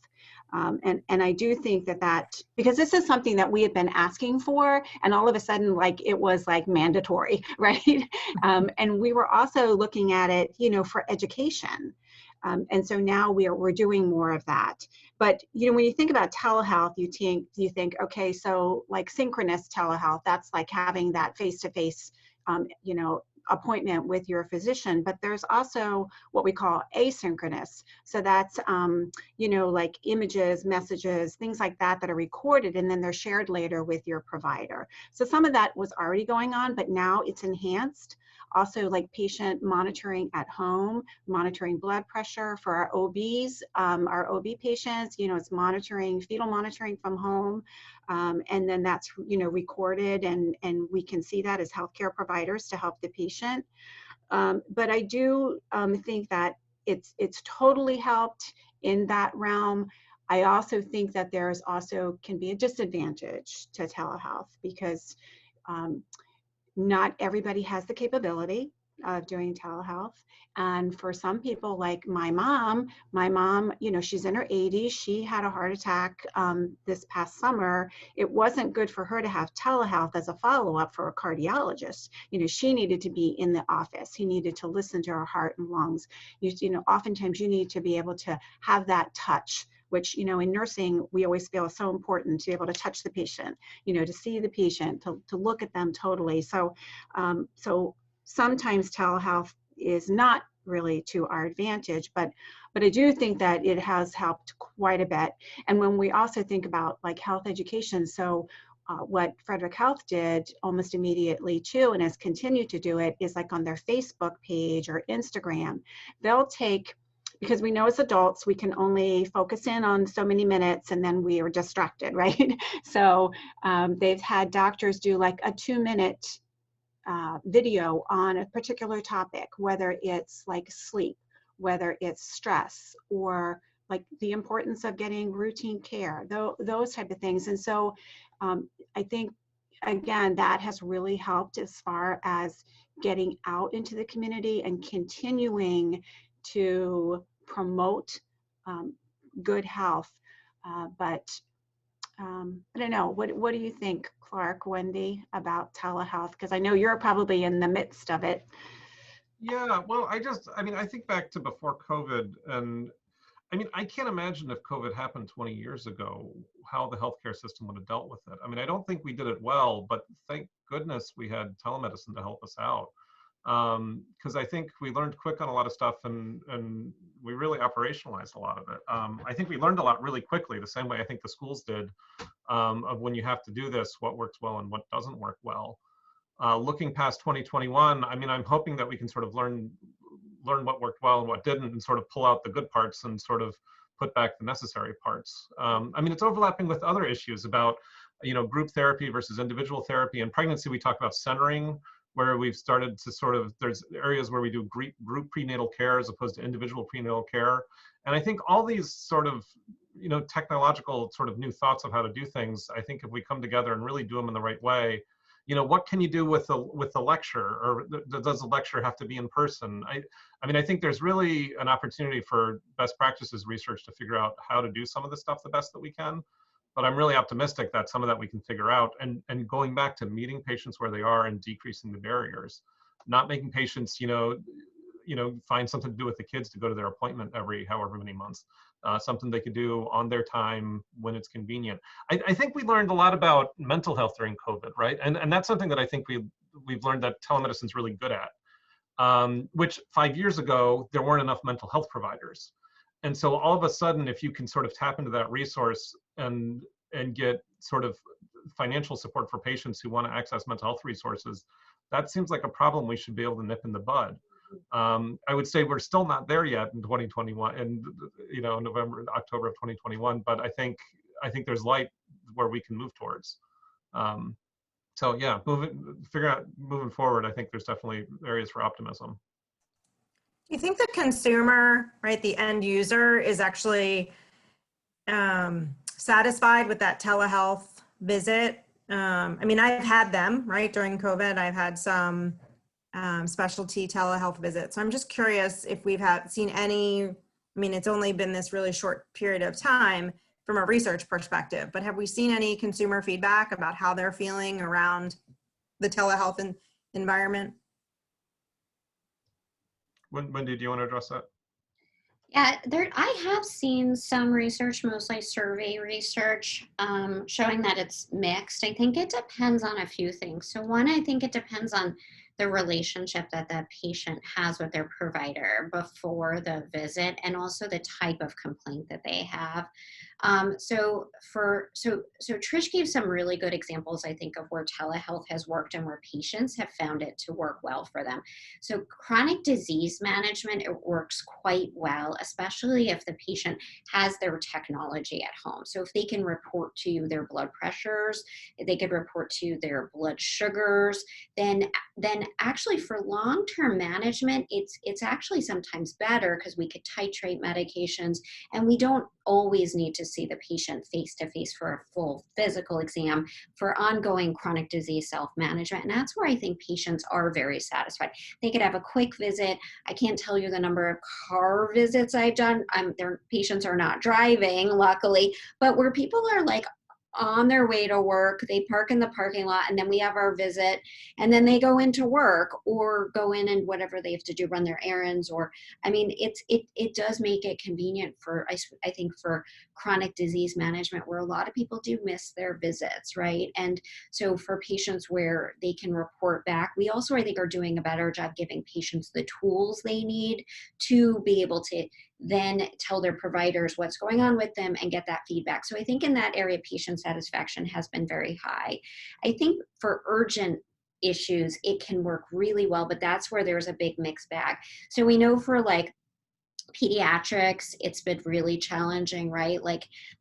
And I do think that because this is something that we had been asking for, and all of a sudden, like it was like mandatory, right? And we were also looking at it, for education. And so now we're doing more of that. But when you think about telehealth, you think, okay, so like synchronous telehealth, that's like having that face-to-face, appointment with your physician. But there's also what we call asynchronous. So that's, like images, messages, things like that are recorded, and then they're shared later with your provider. So some of that was already going on, but now it's enhanced. Also, like patient monitoring at home, monitoring blood pressure for our OBs, our OB patients, it's monitoring, fetal monitoring from home. And then that's, recorded, and we can see that as healthcare providers to help the patient. But I do think that it's totally helped in that realm. I also think that there's also can be a disadvantage to telehealth because not everybody has the capability of doing telehealth. And for some people, like my mom, she's in her 80s. She had a heart attack this past summer. It wasn't good for her to have telehealth as a follow-up for a cardiologist. She needed to be in the office. He needed to listen to her heart and lungs. Oftentimes you need to be able to have that touch, which, in nursing, we always feel is so important to be able to touch the patient, to see the patient, to look at them totally. So, sometimes telehealth is not really to our advantage, but I do think that it has helped quite a bit. And when we also think about like health education, so what Frederick Health did almost immediately too, and has continued to do it, is like on their Facebook page or Instagram, they'll take, because we know as adults, we can only focus in on so many minutes and then we are distracted, right? So they've had doctors do like a 2-minute video on a particular topic, whether it's like sleep, whether it's stress, or like the importance of getting routine care, those type of things. And so I think, again, that has really helped as far as getting out into the community and continuing to promote good health. But I don't know, what do you think, Clark, Wendy, about telehealth? Because I know you're probably in the midst of it. Yeah, well, I think back to before COVID, and I can't imagine if COVID happened 20 years ago, how the healthcare system would have dealt with it. I don't think we did it well, but thank goodness we had telemedicine to help us out. Because I think we learned quick on a lot of stuff, and we really operationalized a lot of it. I think we learned a lot really quickly, the same way I think the schools did, of when you have to do this, what works well and what doesn't work well. Looking past 2021, I'm hoping that we can sort of learn what worked well and what didn't, and sort of pull out the good parts and sort of put back the necessary parts. It's overlapping with other issues about, group therapy versus individual therapy. In pregnancy, we talk about centering, where we've started to sort of, there's areas where we do group prenatal care as opposed to individual prenatal care. And I think all these sort of, technological sort of new thoughts of how to do things, I think if we come together and really do them in the right way, what can you do with the lecture, or does the lecture have to be in person? I think there's really an opportunity for best practices research to figure out how to do some of this stuff the best that we can. But I'm really optimistic that some of that we can figure out, and going back to meeting patients where they are and decreasing the barriers, not making patients, find something to do with the kids to go to their appointment every however many months, something they could do on their time when it's convenient. I think we learned a lot about mental health during COVID, right? And that's something that I think we've learned that telemedicine is really good at, which 5 years ago, there weren't enough mental health providers. And so all of a sudden, if you can sort of tap into that resource and get sort of financial support for patients who want to access mental health resources, that seems like a problem we should be able to nip in the bud. I would say we're still not there yet in 2021, and November, October of 2021. But I think there's light where we can move towards. So yeah, moving forward, I think there's definitely areas for optimism. Do you think the consumer, right, the end user, is actually satisfied with that telehealth visit? I've had them, right, during COVID. I've had some specialty telehealth visits. So I'm just curious if we've seen any, it's only been this really short period of time from a research perspective, but have we seen any consumer feedback about how they're feeling around the telehealth environment? Wendy, do you want to address that? Yeah, I have seen some research, mostly survey research, showing that it's mixed. I think it depends on a few things. So one, I think it depends on the relationship that the patient has with their provider before the visit, and also the type of complaint that they have. So Trish gave some really good examples, I think, of where telehealth has worked and where patients have found it to work well for them. So chronic disease management, it works quite well, especially if the patient has their technology at home. So if they can report to you their blood pressures, if they could report to you their blood sugars, then actually for long-term management, it's actually sometimes better because we could titrate medications, and we don't always need to see the patient face-to-face for a full physical exam for ongoing chronic disease self-management. And that's where I think patients are very satisfied. They could have a quick visit. I can't tell you the number of car visits I've done. Their patients are not driving, luckily, but where people are like on their way to work, they park in the parking lot, and then we have our visit, and then they go into work or go in and whatever they have to do, run their errands, or, I mean, it does make it convenient for, I think, for chronic disease management, where a lot of people do miss their visits, right? And so for patients where they can report back, we also, I think, are doing a better job giving patients the tools they need to be able to then tell their providers what's going on with them and get that feedback. So I think in that area, patient satisfaction has been very high. I think for urgent issues, it can work really well, but that's where there's a big mixed bag. So we know for like pediatrics, it's been really challenging, right?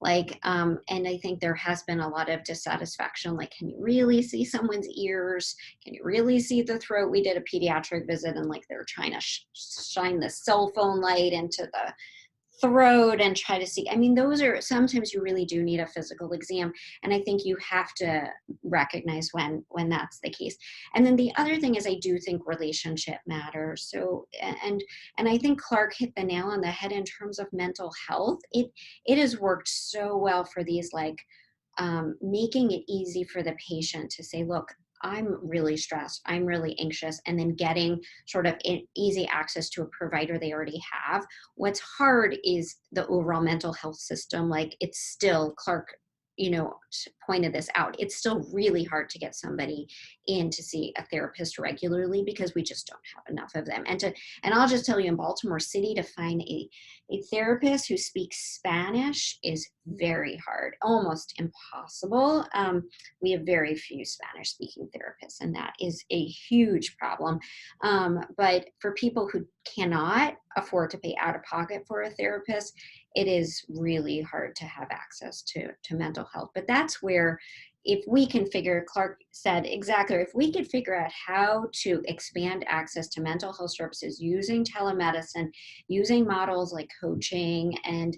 And I think there has been a lot of dissatisfaction. Like, can you really see someone's ears? Can you really see the throat? We did a pediatric visit, and like they're trying to shine the cell phone light into the throat and try to see. I mean, those are, sometimes you really do need a physical exam, and I think you have to recognize when that's the case. And then the other thing is, I do think relationship matters. So and I think Clark hit the nail on the head in terms of mental health. It has worked so well for these, like making it easy for the patient to say, look, I'm really stressed, I'm really anxious, and then getting sort of easy access to a provider they already have. What's hard is the overall mental health system. Like, it's still, Clark, pointed this out, it's still really hard to get somebody in to see a therapist regularly because we just don't have enough of them. And I'll just tell you, in Baltimore City, to find a therapist who speaks Spanish is very hard, almost impossible. We have very few Spanish speaking therapists, and that is a huge problem. But for people who cannot afford to pay out of pocket for a therapist, it is really hard to have access to mental health. But that's where, if we can figure, Clark said exactly, if we could figure out how to expand access to mental health services using telemedicine, using models like coaching and,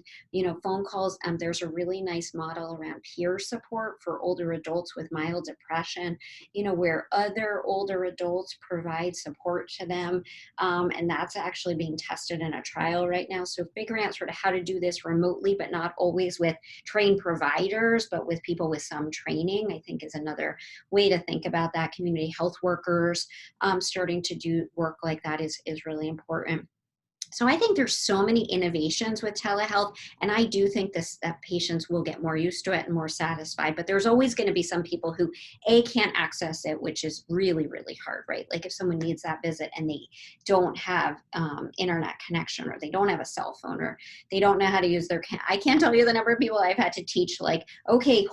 phone calls. There's a really nice model around peer support for older adults with mild depression, where other older adults provide support to them. And that's actually being tested in a trial right now. So figuring out sort of how to do this remotely, but not always with trained providers, but with people with some training, I think is another way to think about that. Community health workers starting to do work like that is really important. So I think there's so many innovations with telehealth, and I do think that patients will get more used to it and more satisfied, but there's always going to be some people who can't access it, which is really, really hard, right? Like if someone needs that visit and they don't have internet connection, or they don't have a cell phone, or they don't know how to use I can't tell you the number of people I've had to teach, like, okay,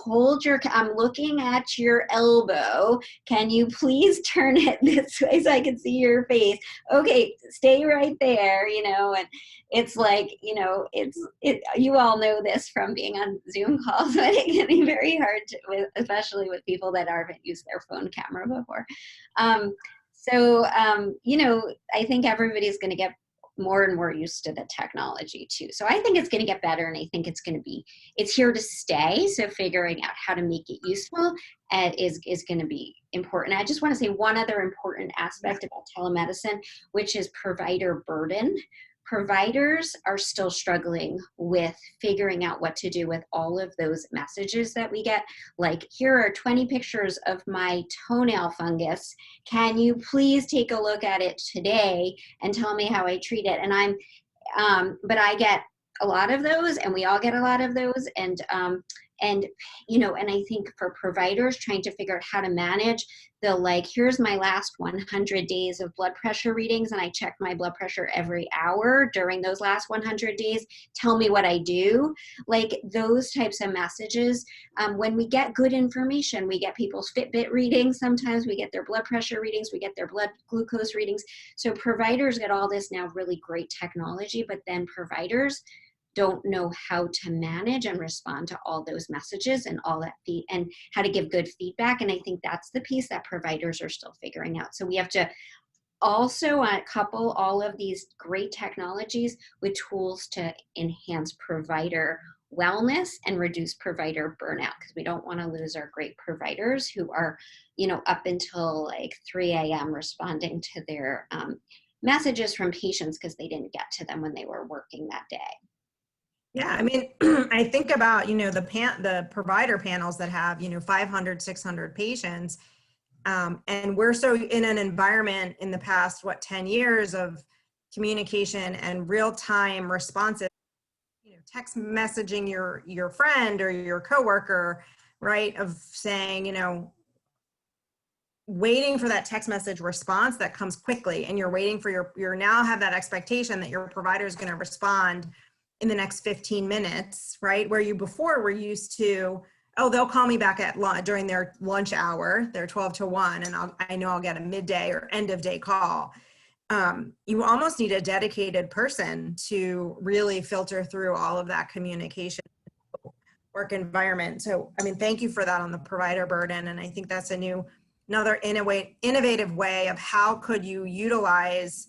I'm looking at your elbow. Can you please turn it this way so I can see your face? Okay, stay right there, and it's like, you all know this from being on Zoom calls, but it can be very hard especially with people that haven't used their phone camera before. I think everybody's going to get more and more used to the technology too. So I think it's going to get better, and I think it's here to stay. So figuring out how to make it useful is going to be important. I just want to say one other important aspect about telemedicine, which is provider burden. Providers are still struggling with figuring out what to do with all of those messages that we get. Like, here are 20 pictures of my toenail fungus. Can you please take a look at it today and tell me how I treat it? And but I get a lot of those, and we all get a lot of those. And And, you know, and I think for providers trying to figure out how to manage the, like, here's my last 100 days of blood pressure readings, and I check my blood pressure every hour during those last 100 days. Tell me what I do. Like those types of messages. When we get good information, we get people's Fitbit readings. Sometimes we get their blood pressure readings, we get their blood glucose readings. So providers get all this now really great technology, but then providers don't know how to manage and respond to all those messages and all that and how to give good feedback. And I think that's the piece that providers are still figuring out. So we have to also couple all of these great technologies with tools to enhance provider wellness and reduce provider burnout, because we don't want to lose our great providers who are, you know, up until like 3 a.m. responding to their messages from patients because they didn't get to them when they were working that day. Yeah, I mean, I think about, you know, the provider panels that have, you know, 500, 600 patients. And we're so in an environment in the past, 10 years of communication and real-time responses, you know, text messaging your friend or your coworker, right? Of saying, you know, waiting for that text message response that comes quickly, and you're waiting for you're now have that expectation that your provider is going to respond in the next 15 minutes, right? Where you before were used to, oh, they'll call me back at during their lunch hour, their 12 to 1, and I know I'll get a midday or end of day call. You almost need a dedicated person to really filter through all of that communication work environment. So, I mean, thank you for that on the provider burden. And I think that's another innovative way of how could you utilize,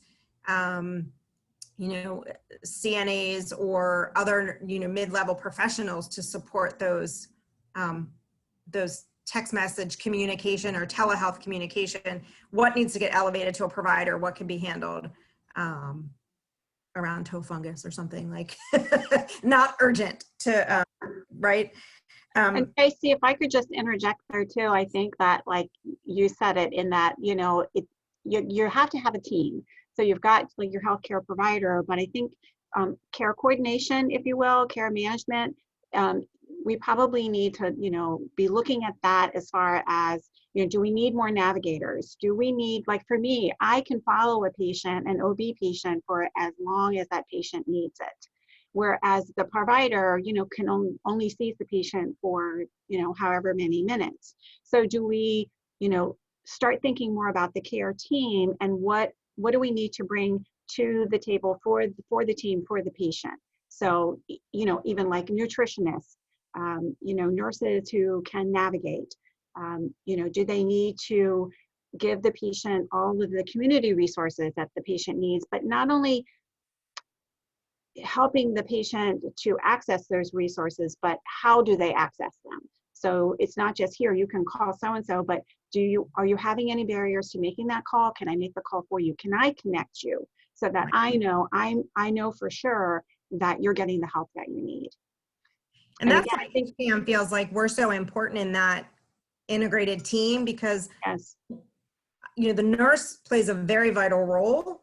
you know, CNAs or other, you know, mid-level professionals to support those text message communication or telehealth communication. What needs to get elevated to a provider? What can be handled around toe fungus or something like not urgent to, right? And Tracy, if I could just interject there too, I think that, like you said it, in that, you know, you have to have a team. So you've got like your healthcare provider, but I think care coordination, if you will, care management, we probably need to, you know, be looking at that as far as, you know, do we need more navigators? Do we need, like for me, I can follow a patient, an OB patient, for as long as that patient needs it. Whereas the provider, you know, can only see the patient for, you know, however many minutes. So do we, you know, start thinking more about the care team and what do we need to bring to the table for the team, for the patient? So, you know, even like nutritionists, you know, nurses who can navigate, you know, do they need to give the patient all of the community resources that the patient needs, but not only helping the patient to access those resources, but how do they access them? So it's not just here, you can call so-and-so, but are you having any barriers to making that call? Can I make the call for you? Can I connect you so that I know for sure that you're getting the help that you need? And that's why I think Pam feels like we're so important in that integrated team, because yes, you know, the nurse plays a very vital role,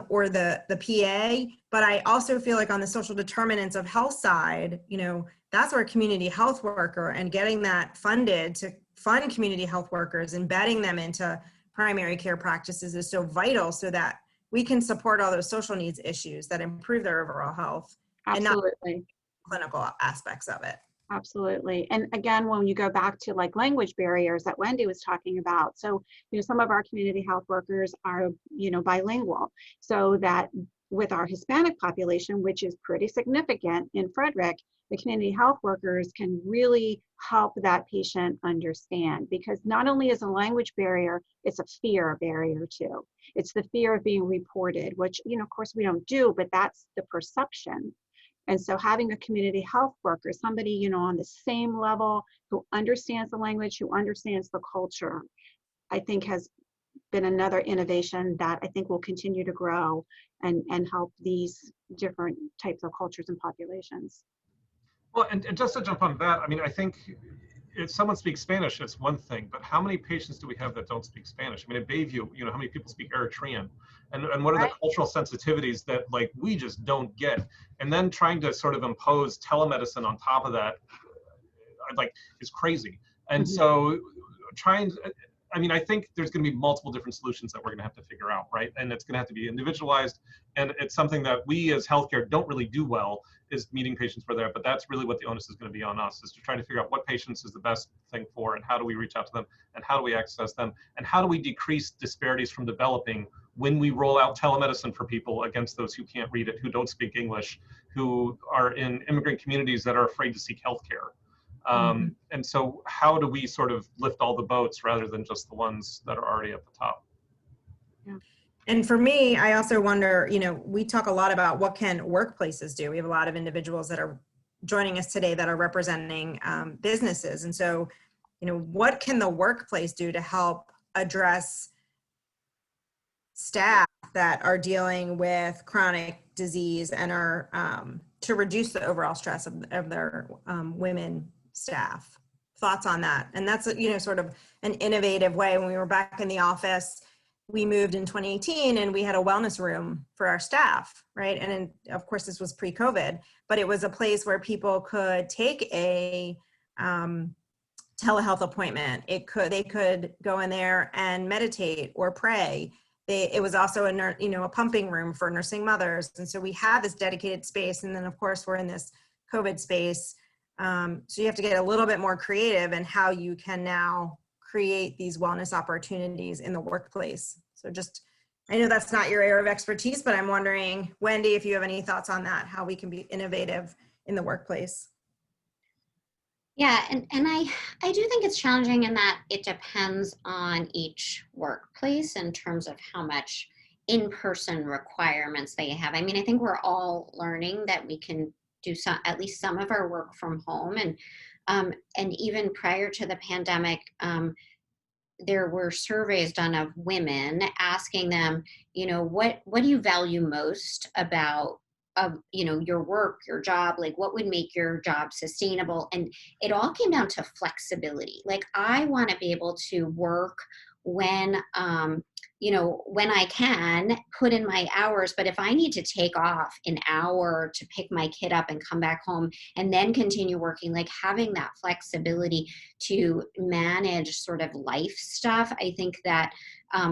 or the PA, but I also feel like on the social determinants of health side, you know, that's where community health worker and getting that funded to fund community health workers, embedding them into primary care practices is so vital, so that we can support all those social needs issues that improve their overall health. absolutely. And not clinical aspects of it. Absolutely. And again, when you go back to like language barriers that Wendy was talking about, so, you know, some of our community health workers are, you know, bilingual, so that with our Hispanic population, which is pretty significant in Frederick, the community health workers can really help that patient understand, because not only is a language barrier, it's a fear barrier too. It's the fear of being reported, which, you know, of course we don't do, but that's the perception. And so having a community health worker, somebody, you know, on the same level, who understands the language, who understands the culture, I think has been another innovation that I think will continue to grow and help these different types of cultures and populations. Well, and just to jump on that, I mean, I think if someone speaks Spanish, it's one thing, but how many patients do we have that don't speak Spanish? I mean, at Bayview, you know, how many people speak Eritrean? And what are the cultural sensitivities that, like, we just don't get? And then trying to sort of impose telemedicine on top of that, like is crazy. And so I mean, I think there's going to be multiple different solutions that we're going to have to figure out, right? And it's going to have to be individualized. And it's something that we as healthcare don't really do well, is meeting patients where they're at. But that's really what the onus is going to be on us, is to try to figure out what patients is the best thing for, and how do we reach out to them, and how do we access them, and how do we decrease disparities from developing when we roll out telemedicine for people against those who can't read it, who don't speak English, who are in immigrant communities that are afraid to seek healthcare. And so how do we sort of lift all the boats rather than just the ones that are already at the top? Yeah. And for me, I also wonder, you know, we talk a lot about what can workplaces do. We have a lot of individuals that are joining us today that are representing businesses. And so, you know, what can the workplace do to help address staff that are dealing with chronic disease and are to reduce the overall stress of their women staff? Thoughts on that? And that's, you know, sort of an innovative way. When we were back in the office, we moved in 2018 and we had a wellness room for our staff, right? And of course, this was pre-COVID, but it was a place where people could take a telehealth appointment. They could go in there and meditate or pray. It was also a pumping room for nursing mothers. And so we have this dedicated space. And then of course, we're in this COVID space. So you have to get a little bit more creative in how you can now create these wellness opportunities in the workplace. So I know that's not your area of expertise, but I'm wondering, Wendy, if you have any thoughts on that, how we can be innovative in the workplace. Yeah, and I do think it's challenging in that it depends on each workplace in terms of how much in-person requirements they have. I mean, I think we're all learning that we can do at least some of our work from home, and even prior to the pandemic, there were surveys done of women asking them, you know, what do you value most about you know, your work, your job, like what would make your job sustainable? And it all came down to flexibility. Like, I want to be able to work when you know, when I can put in my hours, but if I need to take off an hour to pick my kid up and come back home and then continue working, like having that flexibility to manage sort of life stuff, I think that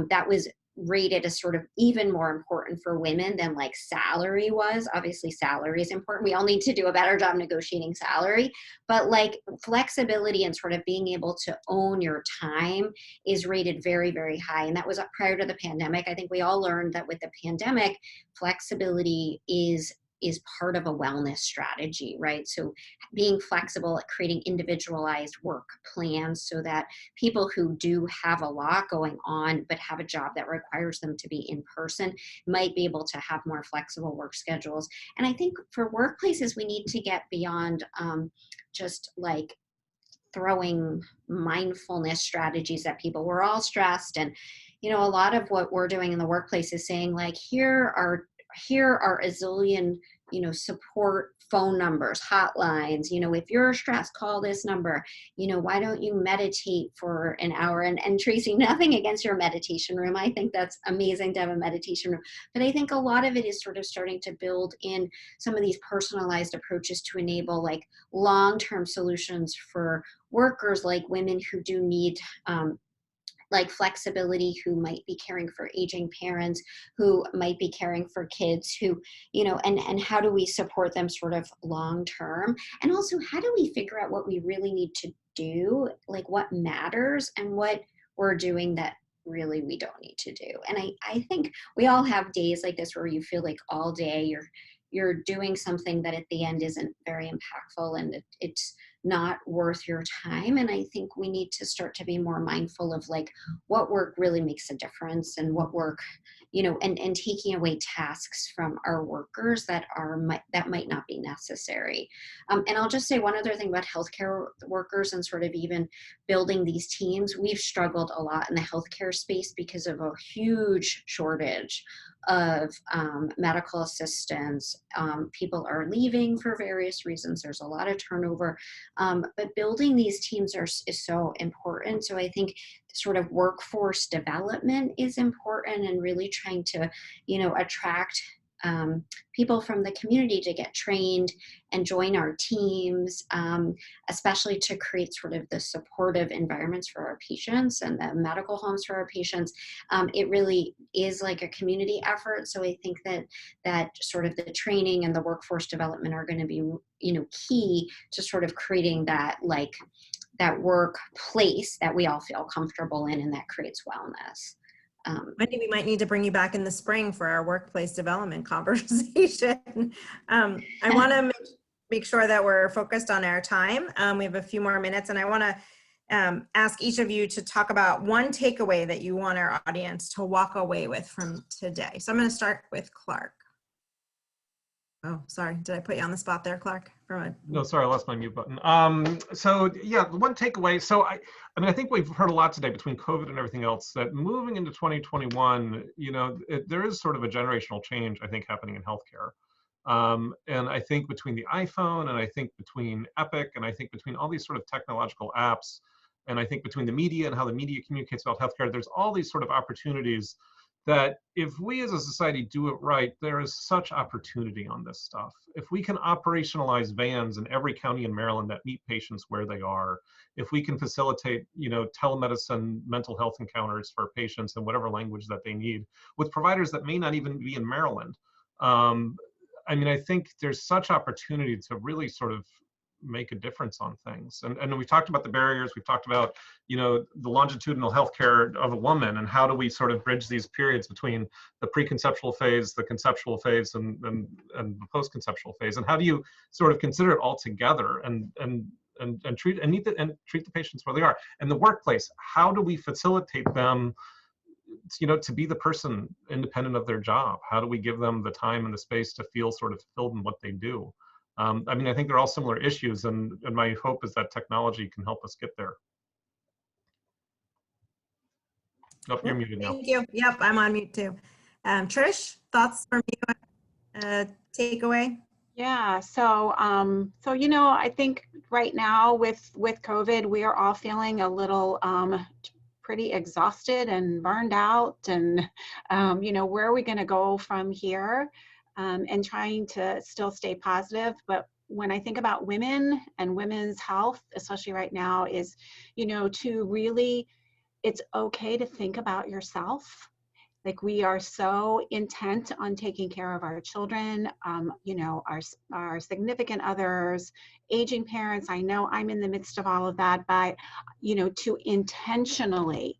that was rated as sort of even more important for women than like salary was. Obviously salary is important. We all need to do a better job negotiating salary, but like flexibility and sort of being able to own your time is rated very, very high. And that was prior to the pandemic. I think we all learned that with the pandemic, flexibility is part of a wellness strategy, right? So being flexible at creating individualized work plans so that people who do have a lot going on but have a job that requires them to be in person might be able to have more flexible work schedules. And I think for workplaces, we need to get beyond just like throwing mindfulness strategies at people. We're all stressed, and you know, a lot of what we're doing in the workplace is saying like, here are a zillion, you know, support phone numbers, hotlines. You know, if you're stressed, call this number. You know, why don't you meditate for an hour? And Tracy, nothing against your meditation room. I think that's amazing to have a meditation room. But I think a lot of it is sort of starting to build in some of these personalized approaches to enable like long-term solutions for workers, like women who do need like flexibility, who might be caring for aging parents, who might be caring for kids, who, you know, and how do we support them sort of long term? And also, how do we figure out what we really need to do, like what matters and what we're doing that really we don't need to do? And I think we all have days like this where you feel like all day you're doing something that at the end isn't very impactful and it's not worth your time. And I think we need to start to be more mindful of like what work really makes a difference and what work, you know, and taking away tasks from our workers that might not be necessary. And I'll just say one other thing about healthcare workers and sort of even building these teams. We've struggled a lot in the healthcare space because of a huge shortage of medical assistants. People are leaving for various reasons. There's a lot of turnover, but building these teams is so important. So I think sort of workforce development is important and really trying to, you know, attract people from the community to get trained and join our teams, especially to create sort of the supportive environments for our patients and the medical homes for our patients. It really is like a community effort. So I think that sort of the training and the workforce development are going to be, key to sort of creating that that workplace that we all feel comfortable in and that creates wellness. Wendy, we might need to bring you back in the spring for our workplace development conversation. I want to make sure that we're focused on our time. We have a few more minutes, and I want to ask each of you to talk about one takeaway that you want our audience to walk away with from today. So I'm going to start with Clark. Oh, sorry. Did I put you on the spot there, Clark? No, sorry, I lost my mute button. So yeah, the one takeaway. So I mean, I think we've heard a lot today between COVID and everything else that moving into 2021, there is sort of a generational change, I think, happening in healthcare. And I think between the iPhone and I think between Epic and I think between all these sort of technological apps, and I think between the media and how the media communicates about healthcare, there's all these sort of opportunities that if we as a society do it right, there is such opportunity on this stuff. If we can operationalize vans in every county in Maryland that meet patients where they are, if we can facilitate, telemedicine mental health encounters for patients in whatever language that they need with providers that may not even be in Maryland. I mean, I think there's such opportunity to really sort of make a difference on things. And we've talked about the barriers, we've talked about, the longitudinal healthcare of a woman and how do we sort of bridge these periods between the preconceptual phase, the conceptual phase, and the post-conceptual phase, and how do you sort of consider it all together and treat the patients where they are. And the workplace, how do we facilitate them to be the person independent of their job? How do we give them the time and the space to feel sort of fulfilled in what they do? I mean, I think they're all similar issues, and my hope is that technology can help us get there. Oh, you're muted now. Thank you. Yep, I'm on mute too. Trish, thoughts from you? Takeaway? Yeah, so I think right now with COVID, we are all feeling a little pretty exhausted and burned out, and where are we going to go from here? And trying to still stay positive. But when I think about women and women's health, especially right now, is, to really, it's okay to think about yourself. Like, we are so intent on taking care of our children, our significant others, aging parents. I know I'm in the midst of all of that, but, to intentionally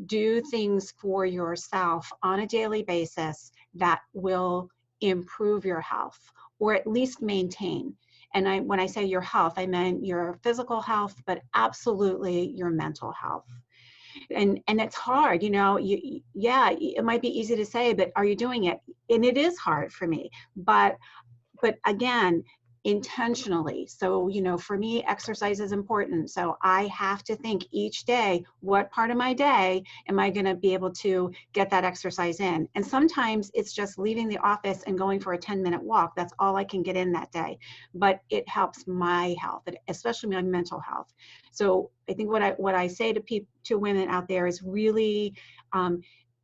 do things for yourself on a daily basis that will improve your health, or at least maintain. And when I say your health, I meant your physical health, but absolutely your mental health. And it's hard, it might be easy to say, but are you doing it? And it is hard for me, but again, intentionally. So, for me, exercise is important. So I have to think each day, what part of my day am I going to be able to get that exercise in? And sometimes it's just leaving the office and going for a 10-minute walk. That's all I can get in that day. But it helps my health, especially my mental health. So I think what I say to women out there is really,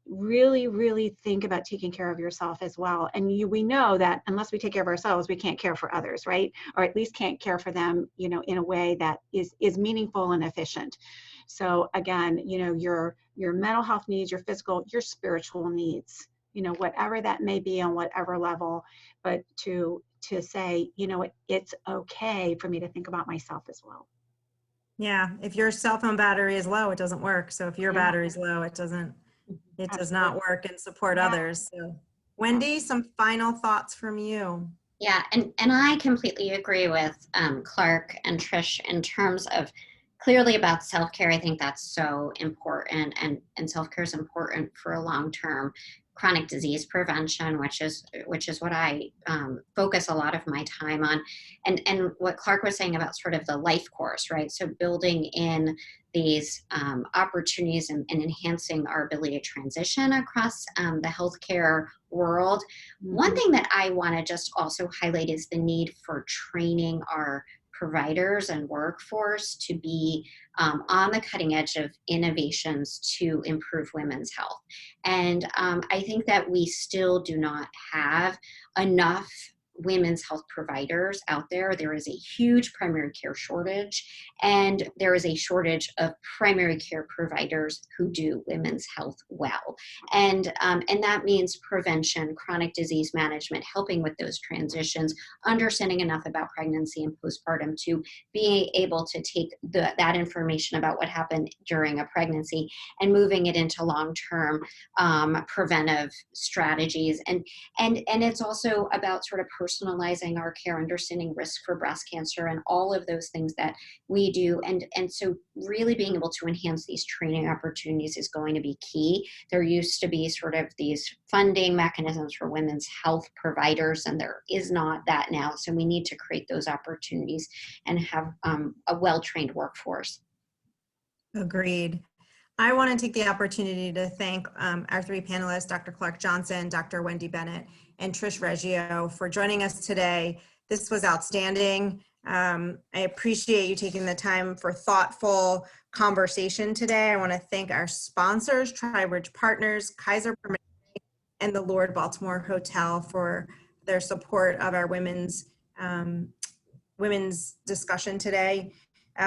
really think about taking care of yourself as well. And we know that unless we take care of ourselves, we can't care for others, right? Or at least can't care for them, in a way that is meaningful and efficient. So again, your mental health needs, your physical, your spiritual needs, whatever that may be on whatever level, but to say, it's okay for me to think about myself as well. Yeah, if your cell phone battery is low, it doesn't work. So if your battery's low, it does not work and support others. So Wendy, some final thoughts from you. Yeah, and I completely agree with Clark and Trish in terms of clearly about self-care. I think that's so important, and self-care is important for long-term chronic disease prevention, which is what I focus a lot of my time on. And what Clark was saying about sort of the life course, right? So building in these opportunities and enhancing our ability to transition across the healthcare world. Mm-hmm. One thing that I want to just also highlight is the need for training our providers and workforce to be on the cutting edge of innovations to improve women's health. And I think that we still do not have enough women's health providers out there. There is a huge primary care shortage, and there is a shortage of primary care providers who do women's health well. And that means prevention, chronic disease management, helping with those transitions, understanding enough about pregnancy and postpartum to be able to take that information about what happened during a pregnancy and moving it into long-term preventive strategies. And it's also about sort of personalizing our care, understanding risk for breast cancer and all of those things that we do. And so really being able to enhance these training opportunities is going to be key. There used to be sort of these funding mechanisms for women's health providers, and there is not that now. So we need to create those opportunities and have a well-trained workforce. Agreed. I want to take the opportunity to thank our three panelists, Dr. Clark Johnson, Dr. Wendy Bennett, and Trish Reggio for joining us today. This was outstanding. I appreciate you taking the time for thoughtful conversation today. I want to thank our sponsors, TriBridge Partners, Kaiser Permanente, and the Lord Baltimore Hotel for their support of our women's discussion today.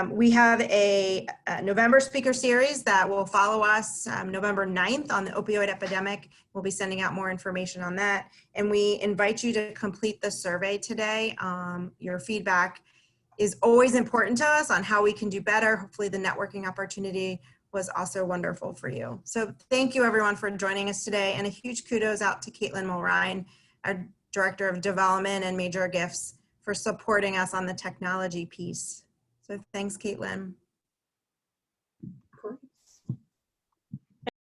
We have a November speaker series that will follow us November 9th on the opioid epidemic. We'll be sending out more information on that. And we invite you to complete the survey today. Your feedback is always important to us on how we can do better. Hopefully the networking opportunity was also wonderful for you. So thank you everyone for joining us today, and a huge kudos out to Caitlin Mulrine, our Director of Development and Major Gifts, for supporting us on the technology piece. So thanks, Caitlin.